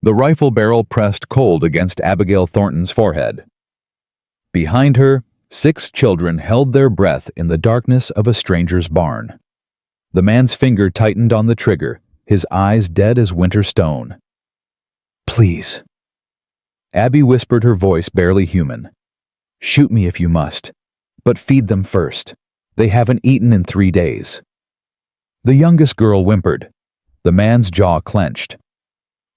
the rifle barrel pressed cold against Abigail Thornton's forehead. Behind her, 6 children held their breath in the darkness of a stranger's barn. The man's finger tightened on the trigger, his eyes dead as winter stone. "Please." Abby whispered, her voice barely human. "Shoot me if you must, but feed them first. They haven't eaten in 3 days." The youngest girl whimpered. The man's jaw clenched.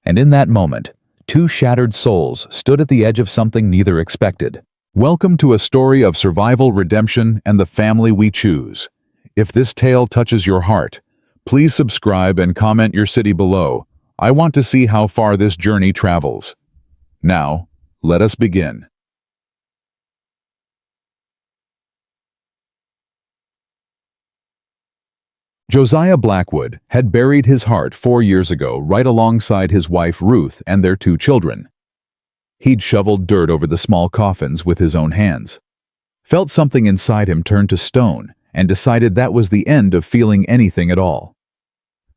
And in that moment, 2 shattered souls stood at the edge of something neither expected. Welcome to a story of survival, redemption, and the family we choose. If this tale touches your heart, please subscribe and comment your city below. I want to see how far this journey travels. Now, let us begin. Josiah Blackwood had buried his heart 4 years ago right alongside his wife Ruth and their 2 children. He'd shoveled dirt over the small coffins with his own hands, felt something inside him turn to stone, and decided that was the end of feeling anything at all.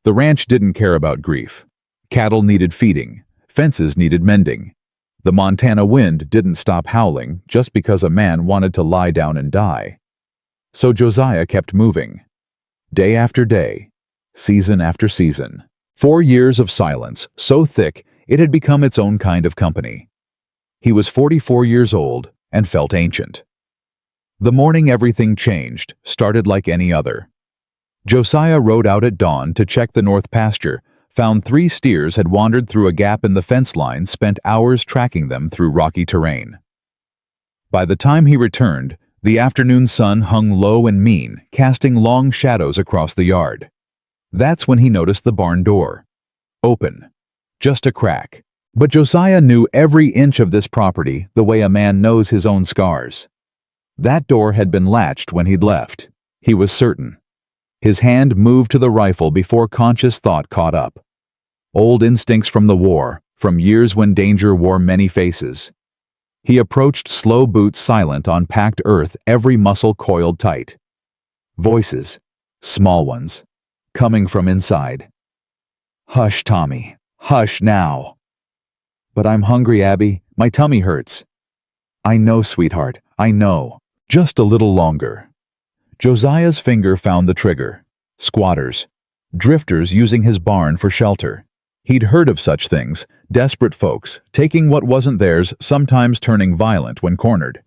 The ranch didn't care about grief. Cattle needed feeding, fences needed mending. The Montana wind didn't stop howling just because a man wanted to lie down and die. So Josiah kept moving. Day after day, season after season. 4 years of silence, so thick it had become its own kind of company. He was 44 years old and felt ancient. The morning everything changed started like any other. Josiah rode out at dawn to check the north pasture, found 3 steers had wandered through a gap in the fence line, spent hours tracking them through rocky terrain. By the time he returned, the afternoon sun hung low and mean, casting long shadows across the yard. That's when he noticed the barn door. Open. Just a crack. But Josiah knew every inch of this property the way a man knows his own scars. That door had been latched when he'd left. He was certain. His hand moved to the rifle before conscious thought caught up. Old instincts from the war, from years when danger wore many faces. He approached, slow boots silent on packed earth, every muscle coiled tight. Voices, small ones, coming from inside. "Hush, Tommy. Hush now." "But I'm hungry, Abby. My tummy hurts." "I know, sweetheart. I know. Just a little longer." Josiah's finger found the trigger. Squatters. Drifters using his barn for shelter. He'd heard of such things, desperate folks, taking what wasn't theirs, sometimes turning violent when cornered.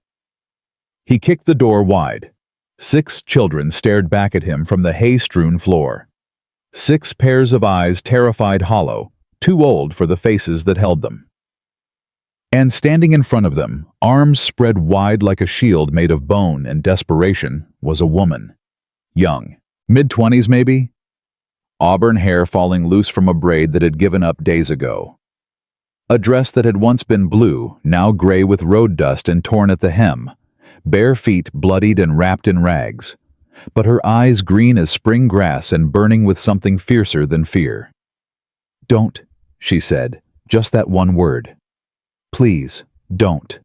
He kicked the door wide. 6 children stared back at him from the hay-strewn floor. 6 pairs of eyes, terrified, hollow, too old for the faces that held them. And standing in front of them, arms spread wide like a shield made of bone and desperation, was a woman. Young. Mid-20s maybe? Auburn hair falling loose from a braid that had given up days ago. A dress that had once been blue, now gray with road dust and torn at the hem. Bare feet bloodied and wrapped in rags. But her eyes green as spring grass and burning with something fiercer than fear. "Don't," she said, just that one word. "Please, don't."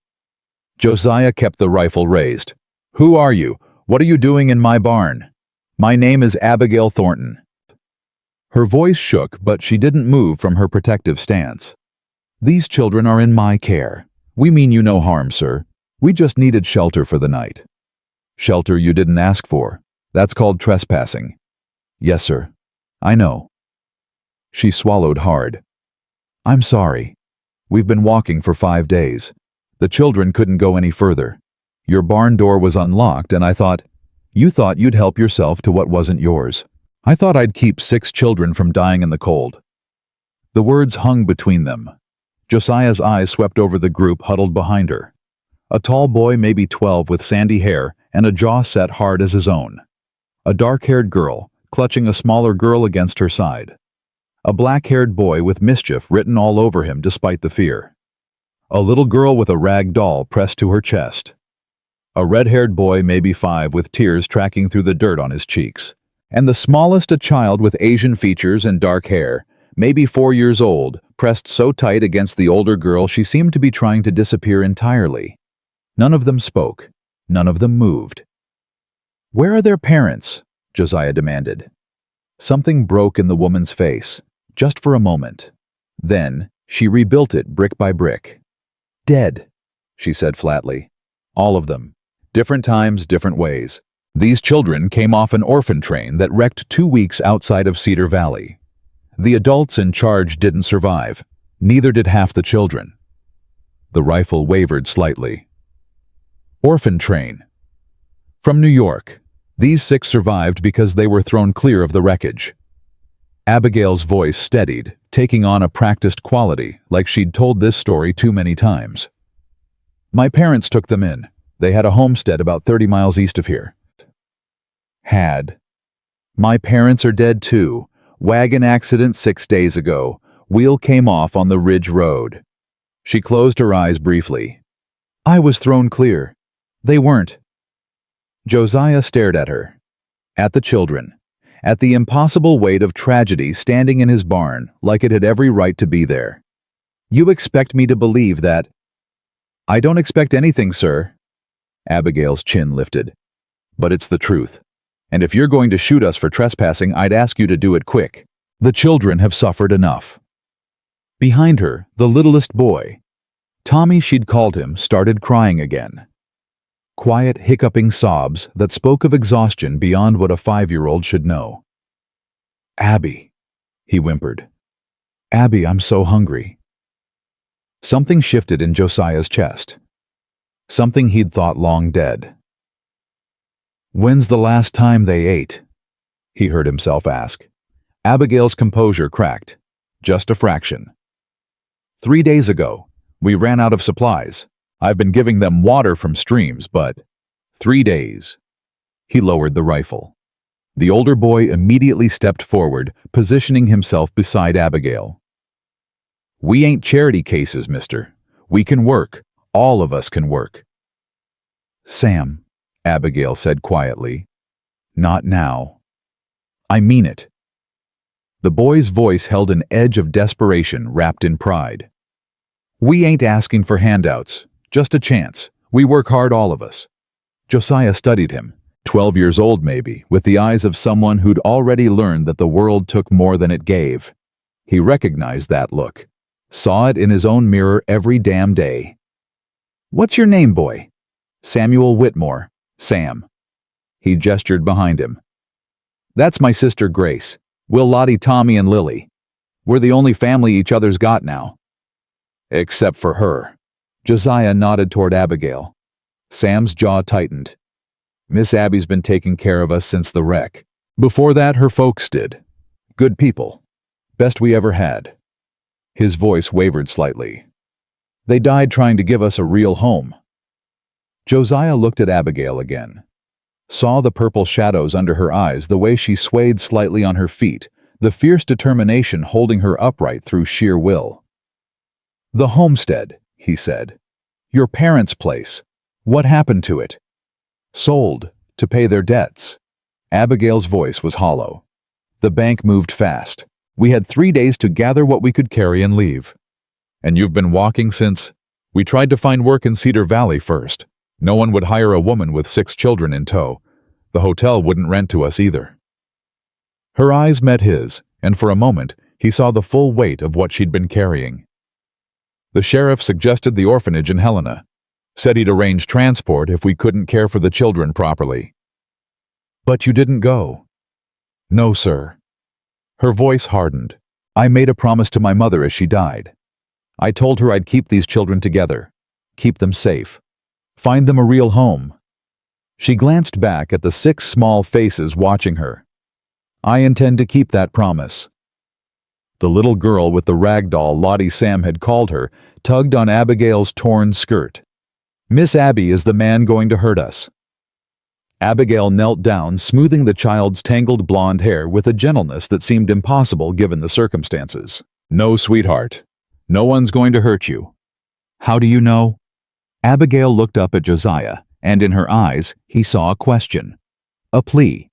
Josiah kept the rifle raised. "Who are you? What are you doing in my barn?" "My name is Abigail Thornton." Her voice shook, but she didn't move from her protective stance. "These children are in my care. We mean you no harm, sir. We just needed shelter for the night." "Shelter you didn't ask for. That's called trespassing." "Yes, sir. I know." She swallowed hard. "I'm sorry. We've been walking for 5 days. The children couldn't go any further. Your barn door was unlocked, and I thought, you thought you'd help yourself to what wasn't yours. I thought I'd keep 6 children from dying in the cold." The words hung between them. Josiah's eyes swept over the group huddled behind her. A tall boy, maybe 12, with sandy hair and a jaw set hard as his own. A dark-haired girl, clutching a smaller girl against her side. A black-haired boy with mischief written all over him despite the fear. A little girl with a rag doll pressed to her chest. A red-haired boy, maybe 5, with tears tracking through the dirt on his cheeks. And the smallest, a child with Asian features and dark hair, maybe 4 years old, pressed so tight against the older girl she seemed to be trying to disappear entirely. None of them spoke. None of them moved. "Where are their parents?" Josiah demanded. Something broke in the woman's face, just for a moment. Then, She rebuilt it brick by brick. Dead, she said flatly. All of them. Different times, different ways. These children came off an orphan train that wrecked 2 weeks outside of Cedar Valley. The adults in charge didn't survive. Neither did half the children. The rifle wavered slightly. Orphan train. From New York. These 6 survived because they were thrown clear of the wreckage. Abigail's voice steadied, taking on a practiced quality, like she'd told this story too many times. My parents took them in. They had a homestead about 30 miles east of here. Had. My parents are dead too. Wagon accident 6 days ago. Wheel came off on the Ridge Road. She closed her eyes briefly. I was thrown clear. They weren't. Josiah stared at her. At the children. At the impossible weight of tragedy standing in his barn like it had every right to be there. You expect me to believe that? I don't expect anything, sir. Abigail's chin lifted. But it's the truth. And if you're going to shoot us for trespassing, I'd ask you to do it quick. The children have suffered enough. Behind her, the littlest boy, Tommy she'd called him, started crying again. Quiet, hiccuping sobs that spoke of exhaustion beyond what a 5-year-old should know. Abby, he whimpered. Abby, I'm so hungry. Something shifted in Josiah's chest. Something he'd thought long dead. When's the last time they ate? He heard himself ask. Abigail's composure cracked. Just a fraction. 3 days ago, we ran out of supplies. I've been giving them water from streams, but 3 days. He lowered the rifle. The older boy immediately stepped forward, positioning himself beside Abigail. We ain't charity cases, mister. We can work. All of us can work. Sam, Abigail said quietly. Not now. I mean it. The boy's voice held an edge of desperation wrapped in pride. We ain't asking for handouts. Just a chance. We work hard, all of us. Josiah studied him, 12 years old maybe, with the eyes of someone who'd already learned that the world took more than it gave. He recognized that look, saw it in his own mirror every damn day. What's your name, boy? Samuel Whitmore. Sam. He gestured behind him. That's my sister Grace. Will, Lottie, Tommy, and Lily. We're the only family each other's got now. Except for her. Josiah nodded toward Abigail. Sam's jaw tightened. Miss Abby's been taking care of us since the wreck. Before that, her folks did. Good people. Best we ever had. His voice wavered slightly. They died trying to give us a real home. Josiah looked at Abigail again. Saw the purple shadows under her eyes, the way she swayed slightly on her feet, the fierce determination holding her upright through sheer will. The homestead, he said. Your parents' place. What happened to it? Sold, to pay their debts. Abigail's voice was hollow. The bank moved fast. We had 3 days to gather what we could carry and leave. And you've been walking since? We tried to find work in Cedar Valley first. No one would hire a woman with 6 children in tow. The hotel wouldn't rent to us either. Her eyes met his, and for a moment, he saw the full weight of what she'd been carrying. The sheriff suggested the orphanage in Helena. Said he'd arrange transport if we couldn't care for the children properly. But you didn't go. No, sir. Her voice hardened. I made a promise to my mother as she died. I told her I'd keep these children together, keep them safe, find them a real home. She glanced back at the 6 small faces watching her. I intend to keep that promise. The little girl with the rag doll Lottie Sam had called her tugged on Abigail's torn skirt. Miss Abby is the man going to hurt us. Abigail knelt down, smoothing the child's tangled blonde hair with a gentleness that seemed impossible given the circumstances. No, sweetheart. No one's going to hurt you. How do you know? Abigail looked up at Josiah, and in her eyes he saw a question, a plea,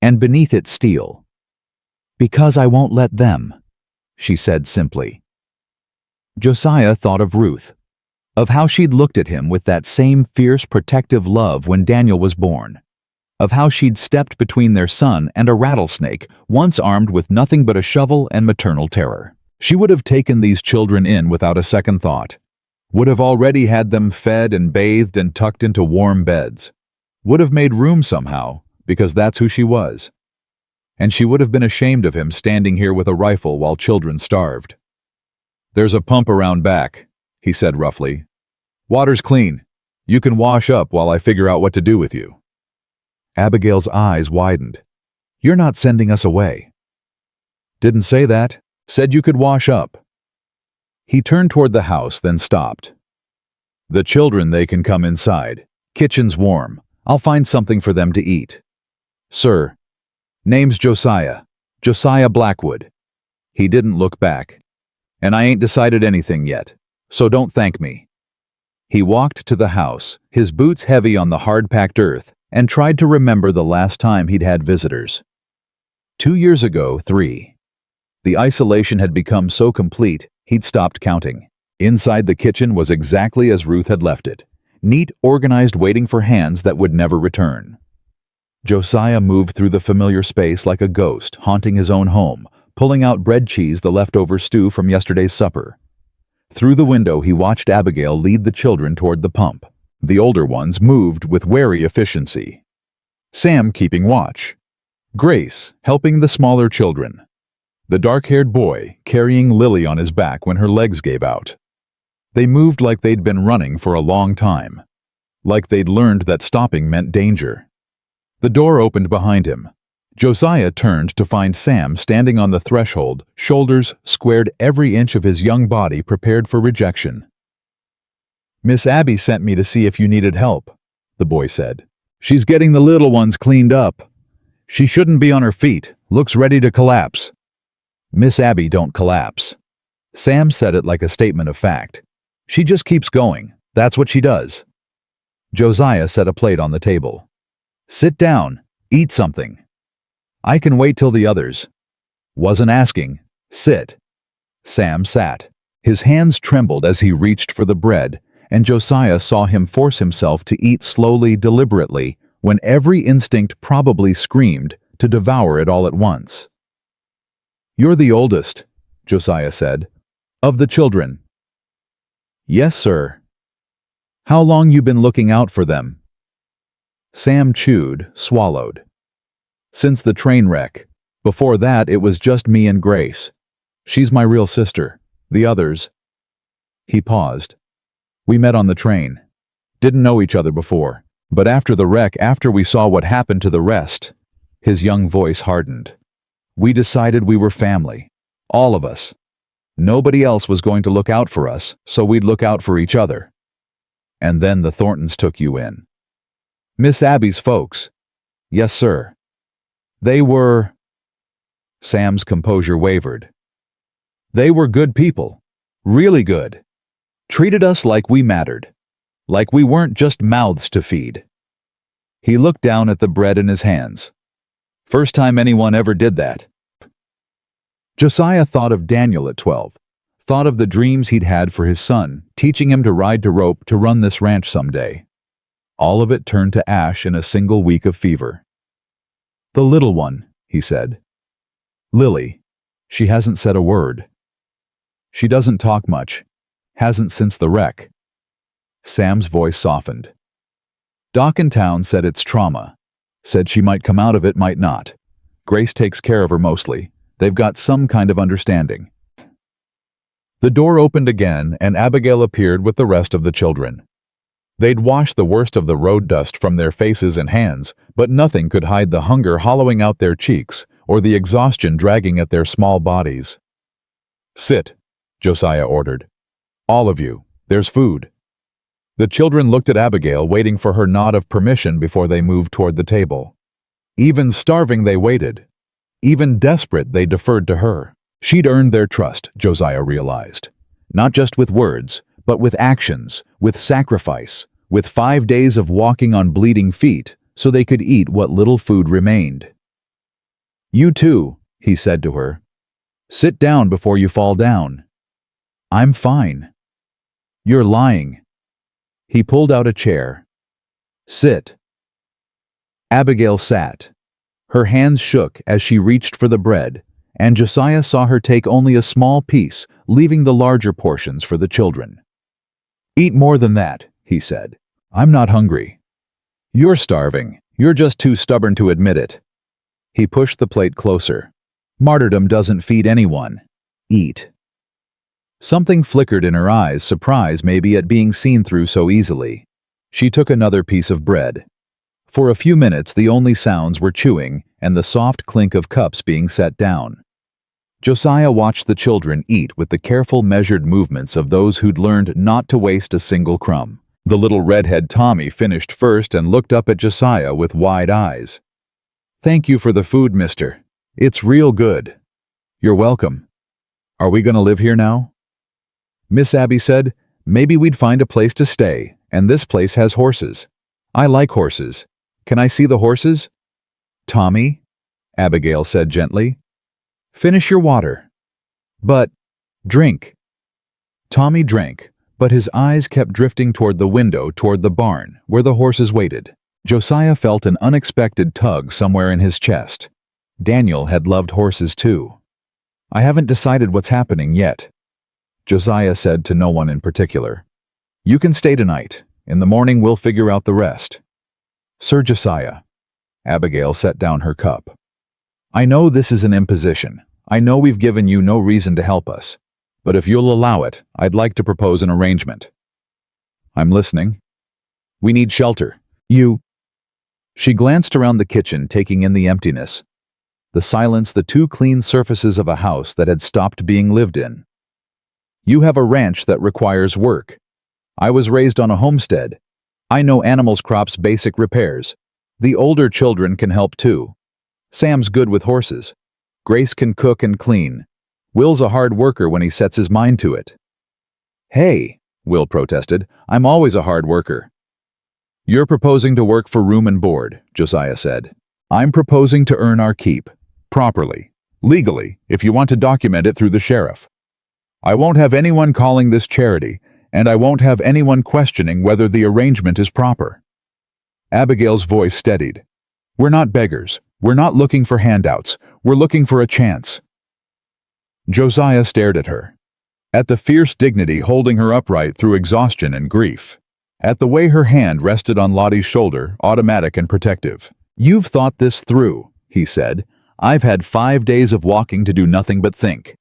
and beneath it steel. Because I won't let them, she said simply. Josiah thought of Ruth, of how she'd looked at him with that same fierce protective love when Daniel was born, of how she'd stepped between their son and a rattlesnake, once armed with nothing but a shovel and maternal terror. She would have taken these children in without a second thought, would have already had them fed and bathed and tucked into warm beds, would have made room somehow, because that's who she was. And she would have been ashamed of him standing here with a rifle while children starved. "There's a pump around back," he said roughly. "Water's clean. You can wash up while I figure out what to do with you." Abigail's eyes widened. "You're not sending us away." "Didn't say that. Said you could wash up." He turned toward the house, then stopped. "The children, they can come inside. Kitchen's warm. I'll find something for them to eat." "Sir." "Name's Josiah. Josiah Blackwood." He didn't look back. "And I ain't decided anything yet, so don't thank me." He walked to the house, his boots heavy on the hard-packed earth, and tried to remember the last time he'd had visitors. 2 years ago, 3. The isolation had become so complete, he'd stopped counting. Inside the kitchen was exactly as Ruth had left it, neat, organized, waiting for hands that would never return. Josiah moved through the familiar space like a ghost, haunting his own home, pulling out bread cheese, the leftover stew from yesterday's supper. Through the window, he watched Abigail lead the children toward the pump. The older ones moved with wary efficiency. Sam keeping watch. Grace helping the smaller children. The dark-haired boy carrying Lily on his back when her legs gave out. They moved like they'd been running for a long time, like they'd learned that stopping meant danger. The door opened behind him. Josiah turned to find Sam standing on the threshold, shoulders squared, every inch of his young body prepared for rejection. "Miss Abby sent me to see if you needed help," the boy said. "She's getting the little ones cleaned up. She shouldn't be on her feet, looks ready to collapse." "Miss Abby don't collapse." Sam said it like a statement of fact. "She just keeps going, that's what she does." Josiah set a plate on the table. "Sit down, eat something." "I can wait till the others." "Wasn't asking. Sit." Sam sat. His hands trembled as he reached for the bread, and Josiah saw him force himself to eat slowly, deliberately, when every instinct probably screamed to devour it all at once. "You're the oldest," Josiah said. "Of the children." "Yes, sir." "How long you been looking out for them?" Sam chewed, swallowed. "Since the train wreck. Before that, it was just me and Grace. She's my real sister. The others—" He paused. "We met on the train. Didn't know each other before. But after the wreck, after we saw what happened to the rest," his young voice hardened, "we decided we were family. All of us. Nobody else was going to look out for us, so we'd look out for each other. And then the Thorntons took you in." "Miss Abby's folks?" "Yes, sir." "They were—" Sam's composure wavered. "They were good people. Really good. Treated us like we mattered. Like we weren't just mouths to feed." He looked down at the bread in his hands. "First time anyone ever did that." Josiah thought of Daniel at 12, thought of the dreams he'd had for his son, teaching him to ride to rope to run this ranch someday. All of it turned to ash in a single week of fever. "The little one," he said. "Lily. She hasn't said a word. She doesn't talk much. Hasn't since the wreck." Sam's voice softened. "Doc in town said it's trauma. Said she might come out of it, might not. Grace takes care of her mostly. They've got some kind of understanding." The door opened again, and Abigail appeared with the rest of the children. They'd washed the worst of the road dust from their faces and hands, but nothing could hide the hunger hollowing out their cheeks or the exhaustion dragging at their small bodies. "Sit," Josiah ordered. "All of you. There's food." The children looked at Abigail, waiting for her nod of permission before they moved toward the table. Even starving, they waited. Even desperate, they deferred to her. She'd earned their trust, Josiah realized. Not just with words, but with actions, with sacrifice, with 5 days of walking on bleeding feet so they could eat what little food remained. "You too," he said to her. "Sit down before you fall down." "I'm fine." "You're lying." He pulled out a chair. "Sit." Abigail sat. Her hands shook as she reached for the bread, and Josiah saw her take only a small piece, leaving the larger portions for the children. "Eat more than that," he said. "I'm not hungry." "You're starving. You're just too stubborn to admit it." He pushed the plate closer. "Martyrdom doesn't feed anyone. Eat." Something flickered in her eyes, surprise maybe at being seen through so easily. She took another piece of bread. For a few minutes the only sounds were chewing and the soft clink of cups being set down. Josiah watched the children eat with the careful, measured movements of those who'd learned not to waste a single crumb. The little redhead Tommy finished first and looked up at Josiah with wide eyes. "Thank you for the food, mister. It's real good." "You're welcome. Are we going to live here now?" Miss Abby said, "Maybe we'd find a place to stay, and this place has horses. I like horses. Can I see the horses?" "Tommy," Abigail said gently, "finish your water." "But, drink." Tommy drank, but his eyes kept drifting toward the window toward the barn, where the horses waited. Josiah felt an unexpected tug somewhere in his chest. Daniel had loved horses too. "I haven't decided what's happening yet," Josiah said to no one in particular. "You can stay tonight. In the morning we'll figure out the rest." "Sir Josiah." Abigail set down her cup. "I know this is an imposition. I know we've given you no reason to help us. But if you'll allow it, I'd like to propose an arrangement." "I'm listening." "We need shelter. She glanced around the kitchen, taking in the emptiness, the silence, the two clean surfaces of a house that had stopped being lived in. "You have a ranch that requires work. I was raised on a homestead. I know animals' crops' basic repairs. The older children can help too. Sam's good with horses. Grace can cook and clean. Will's a hard worker when he sets his mind to it." "Hey," Will protested, "I'm always a hard worker." "You're proposing to work for room and board," Josiah said. "I'm proposing to earn our keep. Properly. Legally, if you want to document it through the sheriff. I won't have anyone calling this charity, and I won't have anyone questioning whether the arrangement is proper." Abigail's voice steadied. "We're not beggars. We're not looking for handouts. We're looking for a chance." Josiah stared at her. At the fierce dignity holding her upright through exhaustion and grief. At the way her hand rested on Lottie's shoulder, automatic and protective. "You've thought this through," he said. "I've had 5 days of walking to do nothing but think.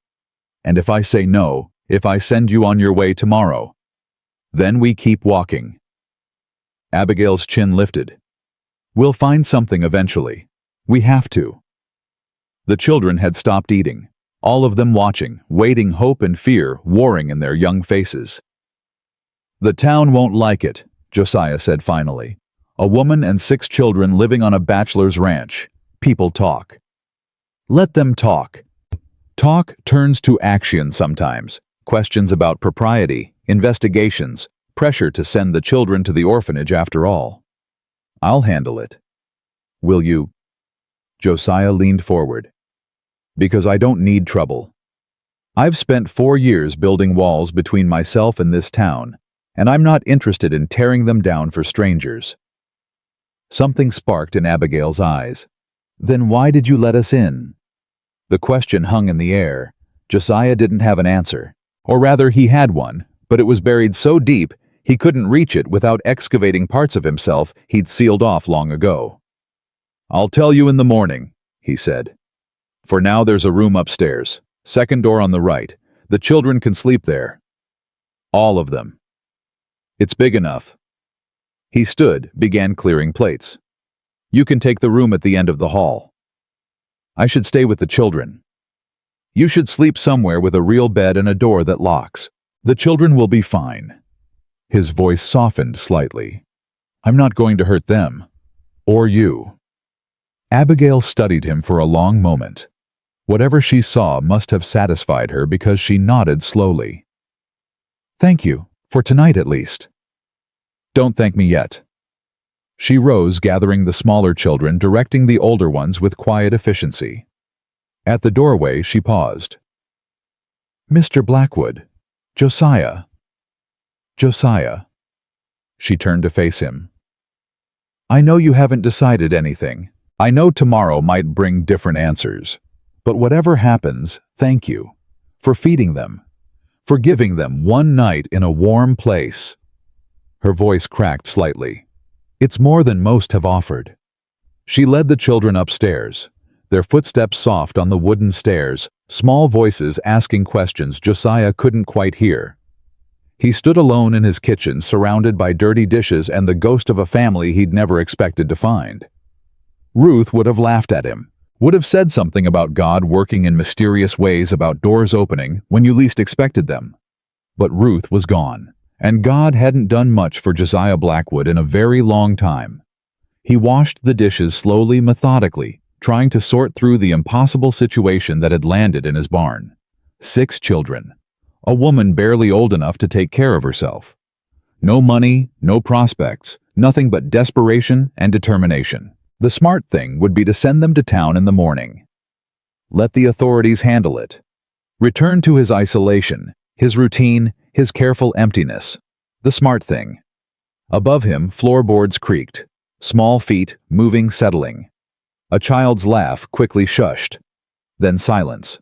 And if I say no, if I send you on your way tomorrow, then we keep walking." Abigail's chin lifted. "We'll find something eventually. We have to." The children had stopped eating, all of them watching, waiting, hope and fear warring in their young faces. "The town won't like it," Josiah said finally. "A woman and 6 children living on a bachelor's ranch. People talk. Let them talk." Talk turns to action sometimes. Questions about propriety, investigations, pressure to send the children to the orphanage after all. "I'll handle it." "Will you?" Josiah leaned forward. "Because I don't need trouble. I've spent 4 years building walls between myself and this town, and I'm not interested in tearing them down for strangers." Something sparked in Abigail's eyes. "Then why did you let us in?" The question hung in the air. Josiah didn't have an answer. Or rather, he had one, but it was buried so deep he couldn't reach it without excavating parts of himself he'd sealed off long ago. "I'll tell you in the morning," he said. "For now there's a room upstairs, second door on the right. The children can sleep there. All of them. It's big enough." He stood, began clearing plates. "You can take the room at the end of the hall." "I should stay with the children." "You should sleep somewhere with a real bed and a door that locks. The children will be fine." His voice softened slightly. "I'm not going to hurt them. Or you." Abigail studied him for a long moment. Whatever she saw must have satisfied her because she nodded slowly. "Thank you, for tonight at least." "Don't thank me yet." She rose, gathering the smaller children, directing the older ones with quiet efficiency. At the doorway, she paused. "Mr. Blackwood, Josiah." "Josiah." She turned to face him. "I know you haven't decided anything. I know tomorrow might bring different answers. But whatever happens, thank you. For feeding them. For giving them one night in a warm place." Her voice cracked slightly. "It's more than most have offered." She led the children upstairs, their footsteps soft on the wooden stairs, small voices asking questions Josiah couldn't quite hear. He stood alone in his kitchen, surrounded by dirty dishes and the ghost of a family he'd never expected to find. Ruth would have laughed at him, would have said something about God working in mysterious ways, about doors opening when you least expected them. But Ruth was gone, and God hadn't done much for Josiah Blackwood in a very long time. He washed the dishes slowly, methodically, trying to sort through the impossible situation that had landed in his barn. 6 children. A woman barely old enough to take care of herself. No money, no prospects, nothing but desperation and determination. The smart thing would be to send them to town in the morning. Let the authorities handle it. Return to his isolation, his routine, his careful emptiness. The smart thing. Above him, floorboards creaked. Small feet, moving, settling. A child's laugh, quickly shushed. Then silence.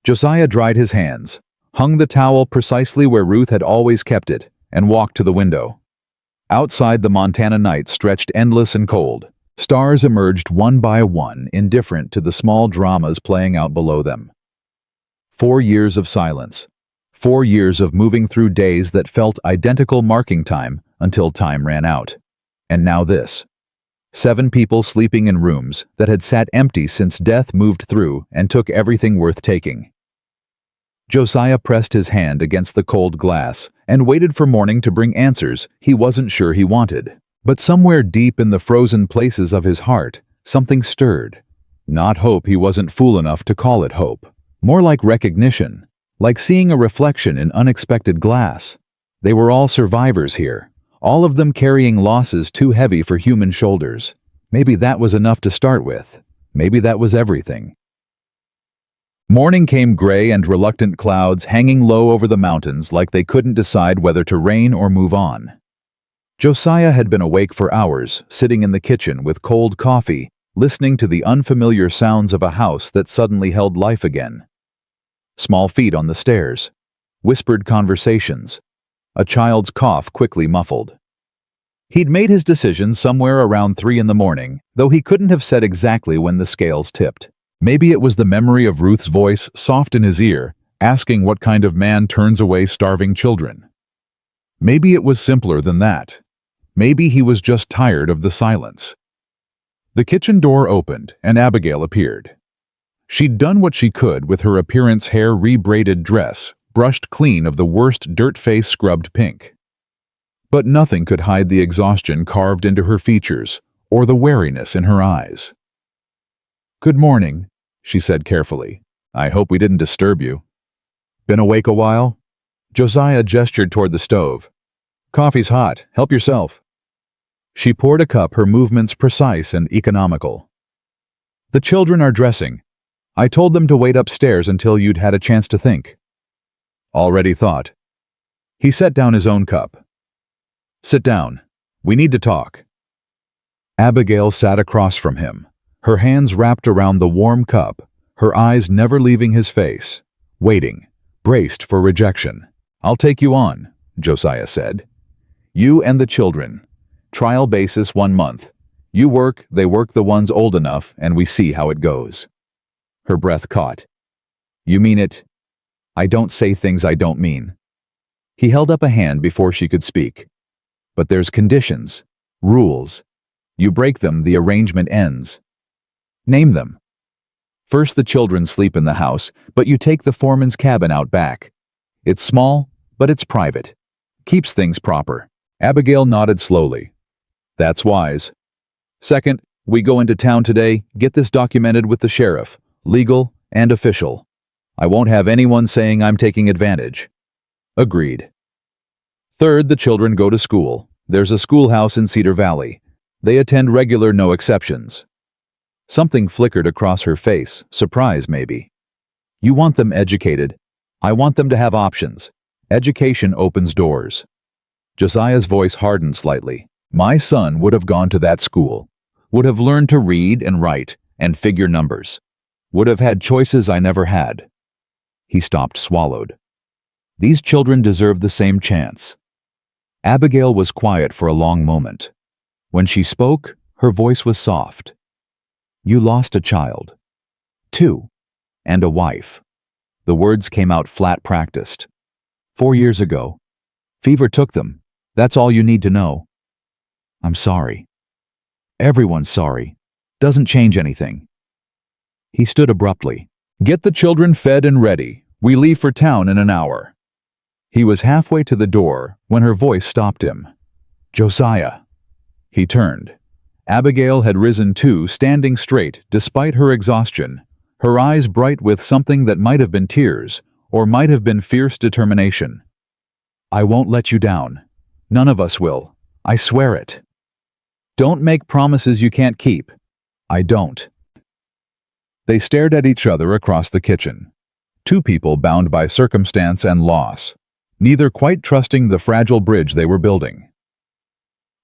Josiah dried his hands, hung the towel precisely where Ruth had always kept it, and walked to the window. Outside, the Montana night stretched endless and cold. Stars emerged one by one, indifferent to the small dramas playing out below them. 4 years of silence. 4 years of moving through days that felt identical, marking time until time ran out. And now this. 7 people sleeping in rooms that had sat empty since death moved through and took everything worth taking. Josiah pressed his hand against the cold glass and waited for morning to bring answers he wasn't sure he wanted. But somewhere deep in the frozen places of his heart, something stirred. Not hope, he wasn't fool enough to call it hope. More like recognition, like seeing a reflection in unexpected glass. They were all survivors here, all of them carrying losses too heavy for human shoulders. Maybe that was enough to start with. Maybe that was everything. Morning came, gray and reluctant clouds hanging low over the mountains like they couldn't decide whether to rain or move on. Josiah had been awake for hours, sitting in the kitchen with cold coffee, listening to the unfamiliar sounds of a house that suddenly held life again. Small feet on the stairs, whispered conversations, a child's cough quickly muffled. He'd made his decision somewhere around 3 in the morning, though he couldn't have said exactly when the scales tipped. Maybe it was the memory of Ruth's voice soft in his ear, asking what kind of man turns away starving children. Maybe it was simpler than that. Maybe he was just tired of the silence. The kitchen door opened, and Abigail appeared. She'd done what she could with her appearance, hair rebraided, dress brushed clean of the worst dirt face, scrubbed pink. But nothing could hide the exhaustion carved into her features, or the wariness in her eyes. "Good morning," she said carefully. "I hope we didn't disturb you." "Been awake a while?" Josiah gestured toward the stove. "Coffee's hot. Help yourself." She poured a cup, her movements precise and economical. "The children are dressing. I told them to wait upstairs until you'd had a chance to think." "Already thought." He set down his own cup. "Sit down. We need to talk." Abigail sat across from him, her hands wrapped around the warm cup, her eyes never leaving his face, waiting, braced for rejection. "I'll take you on," Josiah said. "You and the children. Trial basis 1 month. You work, they work, the ones old enough, and we see how it goes." Her breath caught. "You mean it?" "I don't say things I don't mean." He held up a hand before she could speak. "But there's conditions, rules. You break them, the arrangement ends." "Name them." "First, the children sleep in the house, but you take the foreman's cabin out back. It's small, but it's private. Keeps things proper." Abigail nodded slowly. "That's wise." "Second, we go into town today, get this documented with the sheriff, legal and official. I won't have anyone saying I'm taking advantage." "Agreed." "Third, the children go to school. There's a schoolhouse in Cedar Valley. They attend regular, no exceptions." Something flickered across her face, surprise maybe. "You want them educated. I want them to have options. Education opens doors." Josiah's voice hardened slightly. "My son would have gone to that school, would have learned to read and write and figure numbers. Would have had choices I never had. He stopped, swallowed. These children deserve the same chance. Abigail was quiet for a long moment. When she spoke, her voice was soft. You lost a child. 2. And a wife. The words came out flat, practiced. 4 years ago. Fever took them. That's all you need to know. I'm sorry. Everyone's sorry. Doesn't change anything. He stood abruptly. Get the children fed and ready. We leave for town in an hour. He was halfway to the door when her voice stopped him. Josiah. He turned. Abigail had risen too, standing straight despite her exhaustion, her eyes bright with something that might have been tears, or might have been fierce determination. I won't let you down. None of us will. I swear it. Don't make promises you can't keep. I don't. They stared at each other across the kitchen. Two people bound by circumstance and loss, neither quite trusting the fragile bridge they were building.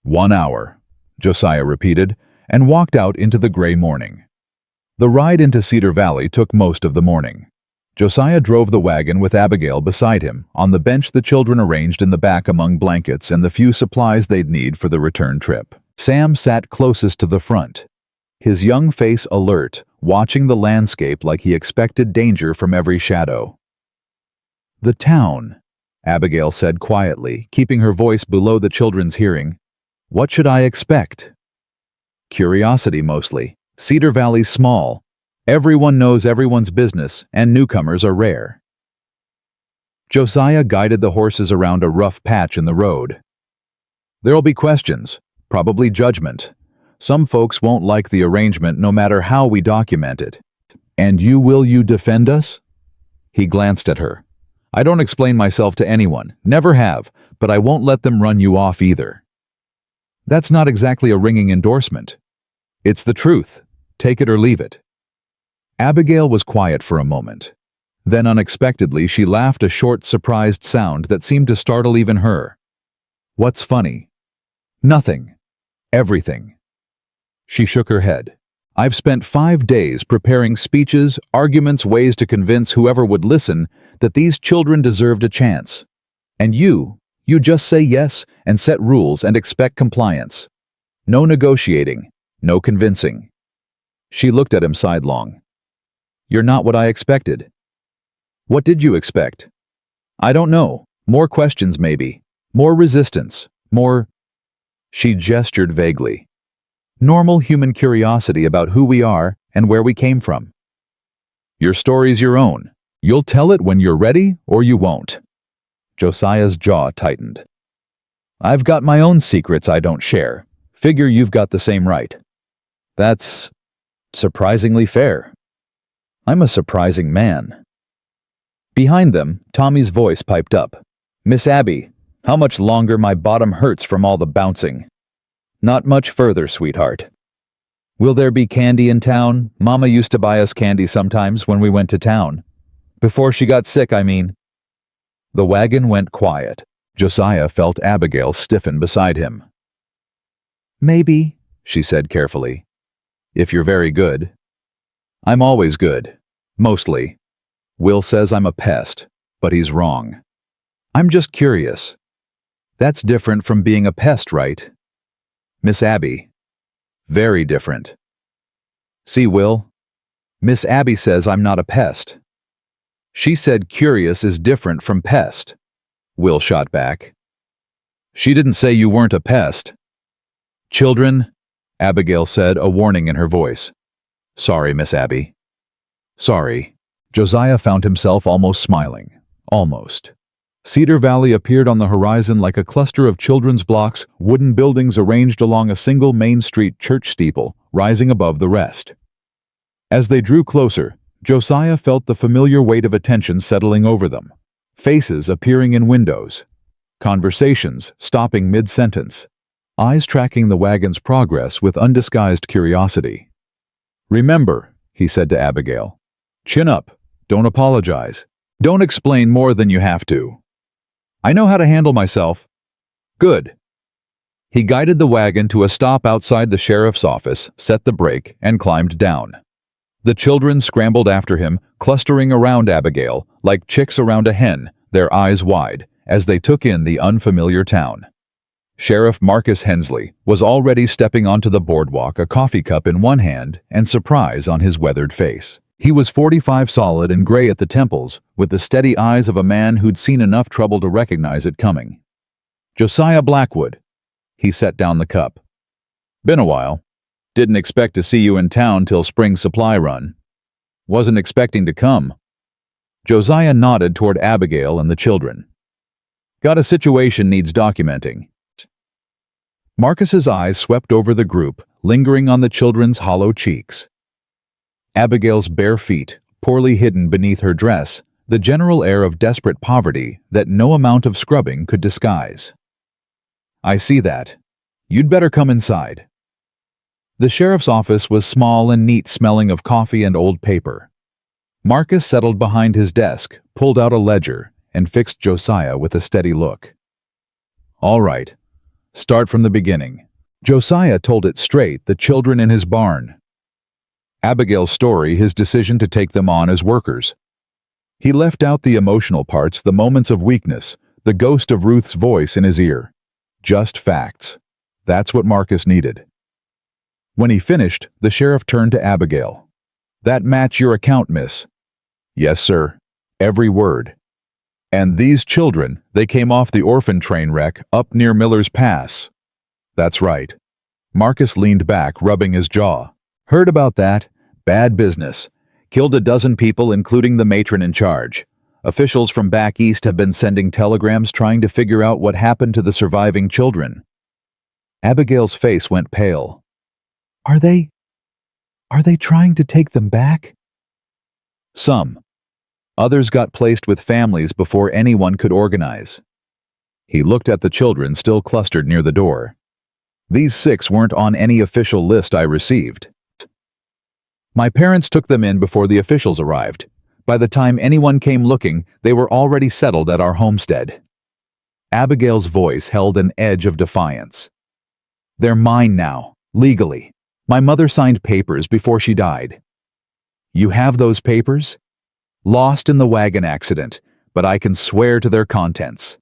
1 hour, Josiah repeated, and walked out into the gray morning. The ride into Cedar Valley took most of the morning. Josiah drove the wagon with Abigail beside him, on the bench the children arranged in the back among blankets and the few supplies they'd need for the return trip. Sam sat closest to the front, his young face alert, watching the landscape like he expected danger from every shadow. The town, Abigail said quietly, keeping her voice below the children's hearing. What should I expect? Curiosity mostly. Cedar Valley's small. Everyone knows everyone's business, and newcomers are rare. Josiah guided the horses around a rough patch in the road. There'll be questions, probably judgment. Some folks won't like the arrangement no matter how we document it. And you defend us? He glanced at her. I don't explain myself to anyone, never have, but I won't let them run you off either. That's not exactly a ringing endorsement. It's the truth. Take it or leave it. Abigail was quiet for a moment. Then unexpectedly she laughed, a short, surprised sound that seemed to startle even her. What's funny? Nothing. Everything. She shook her head. I've spent 5 days preparing speeches, arguments, ways to convince whoever would listen that these children deserved a chance. And you just say yes and set rules and expect compliance. No negotiating, no convincing. She looked at him sidelong. You're not what I expected. What did you expect? I don't know. More questions maybe. More resistance. More... She gestured vaguely. Normal human curiosity about who we are and where we came from. Your story's your own. You'll tell it when you're ready or you won't. Josiah's jaw tightened. I've got my own secrets I don't share. Figure you've got the same right. That's surprisingly fair. I'm a surprising man. Behind them, Tommy's voice piped up. Miss Abby, how much longer my bottom hurts from all the bouncing? Not much further, sweetheart. Will there be candy in town? Mama used to buy us candy sometimes when we went to town. Before she got sick, I mean. The wagon went quiet. Josiah felt Abigail stiffen beside him. Maybe, she said carefully. If you're very good. I'm always good. Mostly. Will says I'm a pest, but he's wrong. I'm just curious. That's different from being a pest, right? Miss Abby. Very different. See, Will? Miss Abby says I'm not a pest. She said curious is different from pest. Will shot back. She didn't say you weren't a pest. Children, Abigail said, a warning in her voice. Sorry, Miss Abby. Sorry. Josiah found himself almost smiling. Almost. Cedar Valley appeared on the horizon like a cluster of children's blocks, wooden buildings arranged along a single Main Street church steeple, rising above the rest. As they drew closer, Josiah felt the familiar weight of attention settling over them. Faces appearing in windows. Conversations stopping mid-sentence. Eyes tracking the wagon's progress with undisguised curiosity. Remember, he said to Abigail. Chin up. Don't apologize. Don't explain more than you have to. I know how to handle myself. Good. He guided the wagon to a stop outside the sheriff's office, set the brake, and climbed down. The children scrambled after him, clustering around Abigail, like chicks around a hen, their eyes wide, as they took in the unfamiliar town. Sheriff Marcus Hensley was already stepping onto the boardwalk, a coffee cup in one hand and surprise on his weathered face. He was 45 solid and gray at the temples, with the steady eyes of a man who'd seen enough trouble to recognize it coming. "Josiah Blackwood." He set down the cup. "Been a while. Didn't expect to see you in town till spring supply run. Wasn't expecting to come." Josiah nodded toward Abigail and the children. "Got a situation needs documenting." Marcus's eyes swept over the group, lingering on the children's hollow cheeks. Abigail's bare feet, poorly hidden beneath her dress, the general air of desperate poverty that no amount of scrubbing could disguise. "I see that. You'd better come inside." The sheriff's office was small and neat, smelling of coffee and old paper. Marcus settled behind his desk, pulled out a ledger, and fixed Josiah with a steady look. "All right. Start from the beginning." Josiah told it straight, the children in his barn. Abigail's story, his decision to take them on as workers. He left out the emotional parts, the moments of weakness, the ghost of Ruth's voice in his ear. Just facts. That's what Marcus needed. When he finished, the sheriff turned to Abigail. "That match your account, miss?" "Yes, sir. Every word." "And these children, they came off the orphan train wreck up near Miller's Pass?" "That's right." Marcus leaned back, rubbing his jaw. "Heard about that. Bad business. Killed a dozen people, including the matron in charge. Officials from back east have been sending telegrams trying to figure out what happened to the surviving children." Abigail's face went pale. Are they trying to take them back?" "Some. Others got placed with families before anyone could organize." He looked at the children still clustered near the door. "These 6 weren't on any official list I received. My parents took them in before the officials arrived. By the time anyone came looking, they were already settled at our homestead." Abigail's voice held an edge of defiance. "They're mine now, legally. My mother signed papers before she died." "You have those papers?" "Lost in the wagon accident, but I can swear to their contents."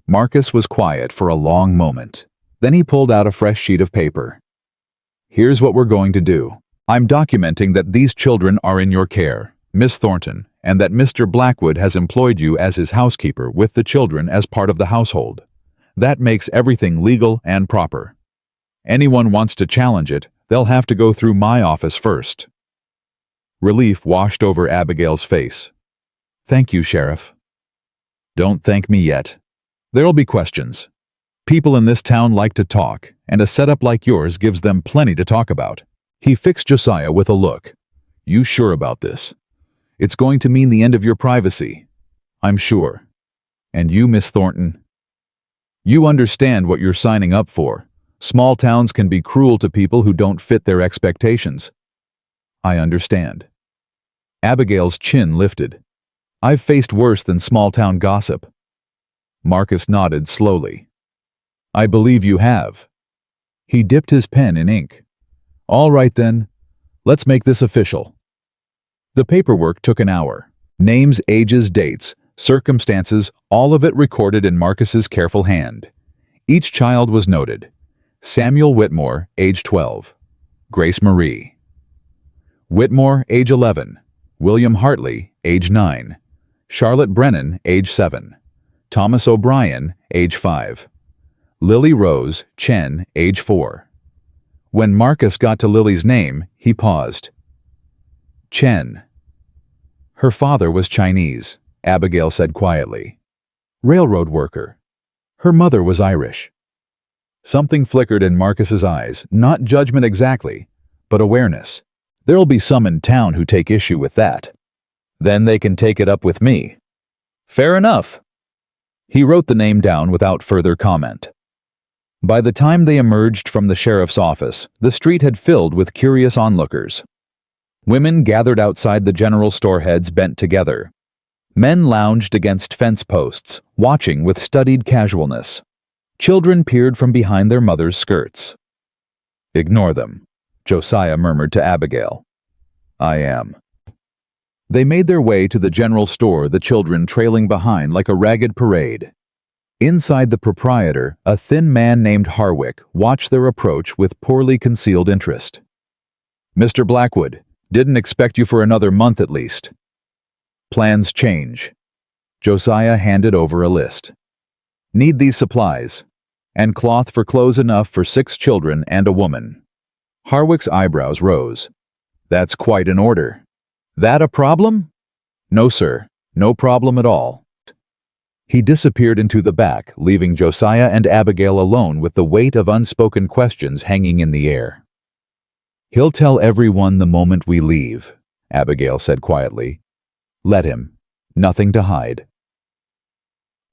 Marcus was quiet for a long moment. Then he pulled out a fresh sheet of paper. "Here's what we're going to do. I'm documenting that these children are in your care, Miss Thornton, and that Mr. Blackwood has employed you as his housekeeper with the children as part of the household. That makes everything legal and proper. Anyone wants to challenge it, they'll have to go through my office first." Relief washed over Abigail's face. "Thank you, Sheriff." "Don't thank me yet. There'll be questions. People in this town like to talk, and a setup like yours gives them plenty to talk about." He fixed Josiah with a look. "You sure about this? It's going to mean the end of your privacy." "I'm sure. And you, Miss Thornton? You understand what you're signing up for. Small towns can be cruel to people who don't fit their expectations." "I understand." Abigail's chin lifted. "I've faced worse than small-town gossip." Marcus nodded slowly. "I believe you have." He dipped his pen in ink. "All right then, let's make this official." The paperwork took an hour. Names, ages, dates, circumstances, all of it recorded in Marcus's careful hand. Each child was noted. Samuel Whitmore, age 12. Grace Marie. Whitmore, age 11. William Hartley, age 9. Charlotte Brennan, age 7. Thomas O'Brien, age 5. Lily Rose Chen, age 4. When Marcus got to Lily's name, he paused. Chen. Her father was Chinese, Abigail said quietly. Railroad worker. Her mother was Irish. Something flickered in Marcus's eyes, not judgment exactly, but awareness. There'll be some in town who take issue with that. Then they can take it up with me. Fair enough. He wrote the name down without further comment. By the time they emerged from the sheriff's office, the street had filled with curious onlookers. Women gathered outside the general store, heads bent together. Men lounged against fence posts, watching with studied casualness. Children peered from behind their mothers' skirts. Ignore them, Josiah murmured to Abigail. I am. They made their way to the general store, the children trailing behind like a ragged parade. Inside, the proprietor, a thin man named Harwick, watched their approach with poorly concealed interest. "Mr. Blackwood, didn't expect you for another month at least." "Plans change." Josiah handed over a list. "Need these supplies, and cloth for clothes enough for 6 children and a woman." Harwick's eyebrows rose. "That's quite an order. That a problem?" "No, sir. No problem at all." He disappeared into the back, leaving Josiah and Abigail alone with the weight of unspoken questions hanging in the air. "He'll tell everyone the moment we leave," Abigail said quietly. "Let him. Nothing to hide."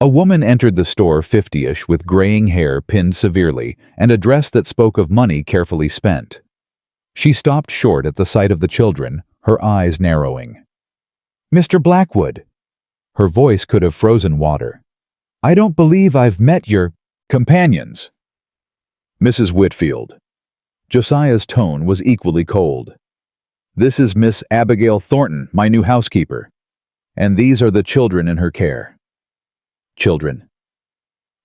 A woman entered the store, 50-ish, with graying hair pinned severely and a dress that spoke of money carefully spent. She stopped short at the sight of the children, her eyes narrowing. "Mr. Blackwood." Her voice could have frozen water. "I don't believe I've met your companions." "Mrs. Whitfield." Josiah's tone was equally cold. "This is Miss Abigail Thornton, my new housekeeper. And these are the children in her care." "Children."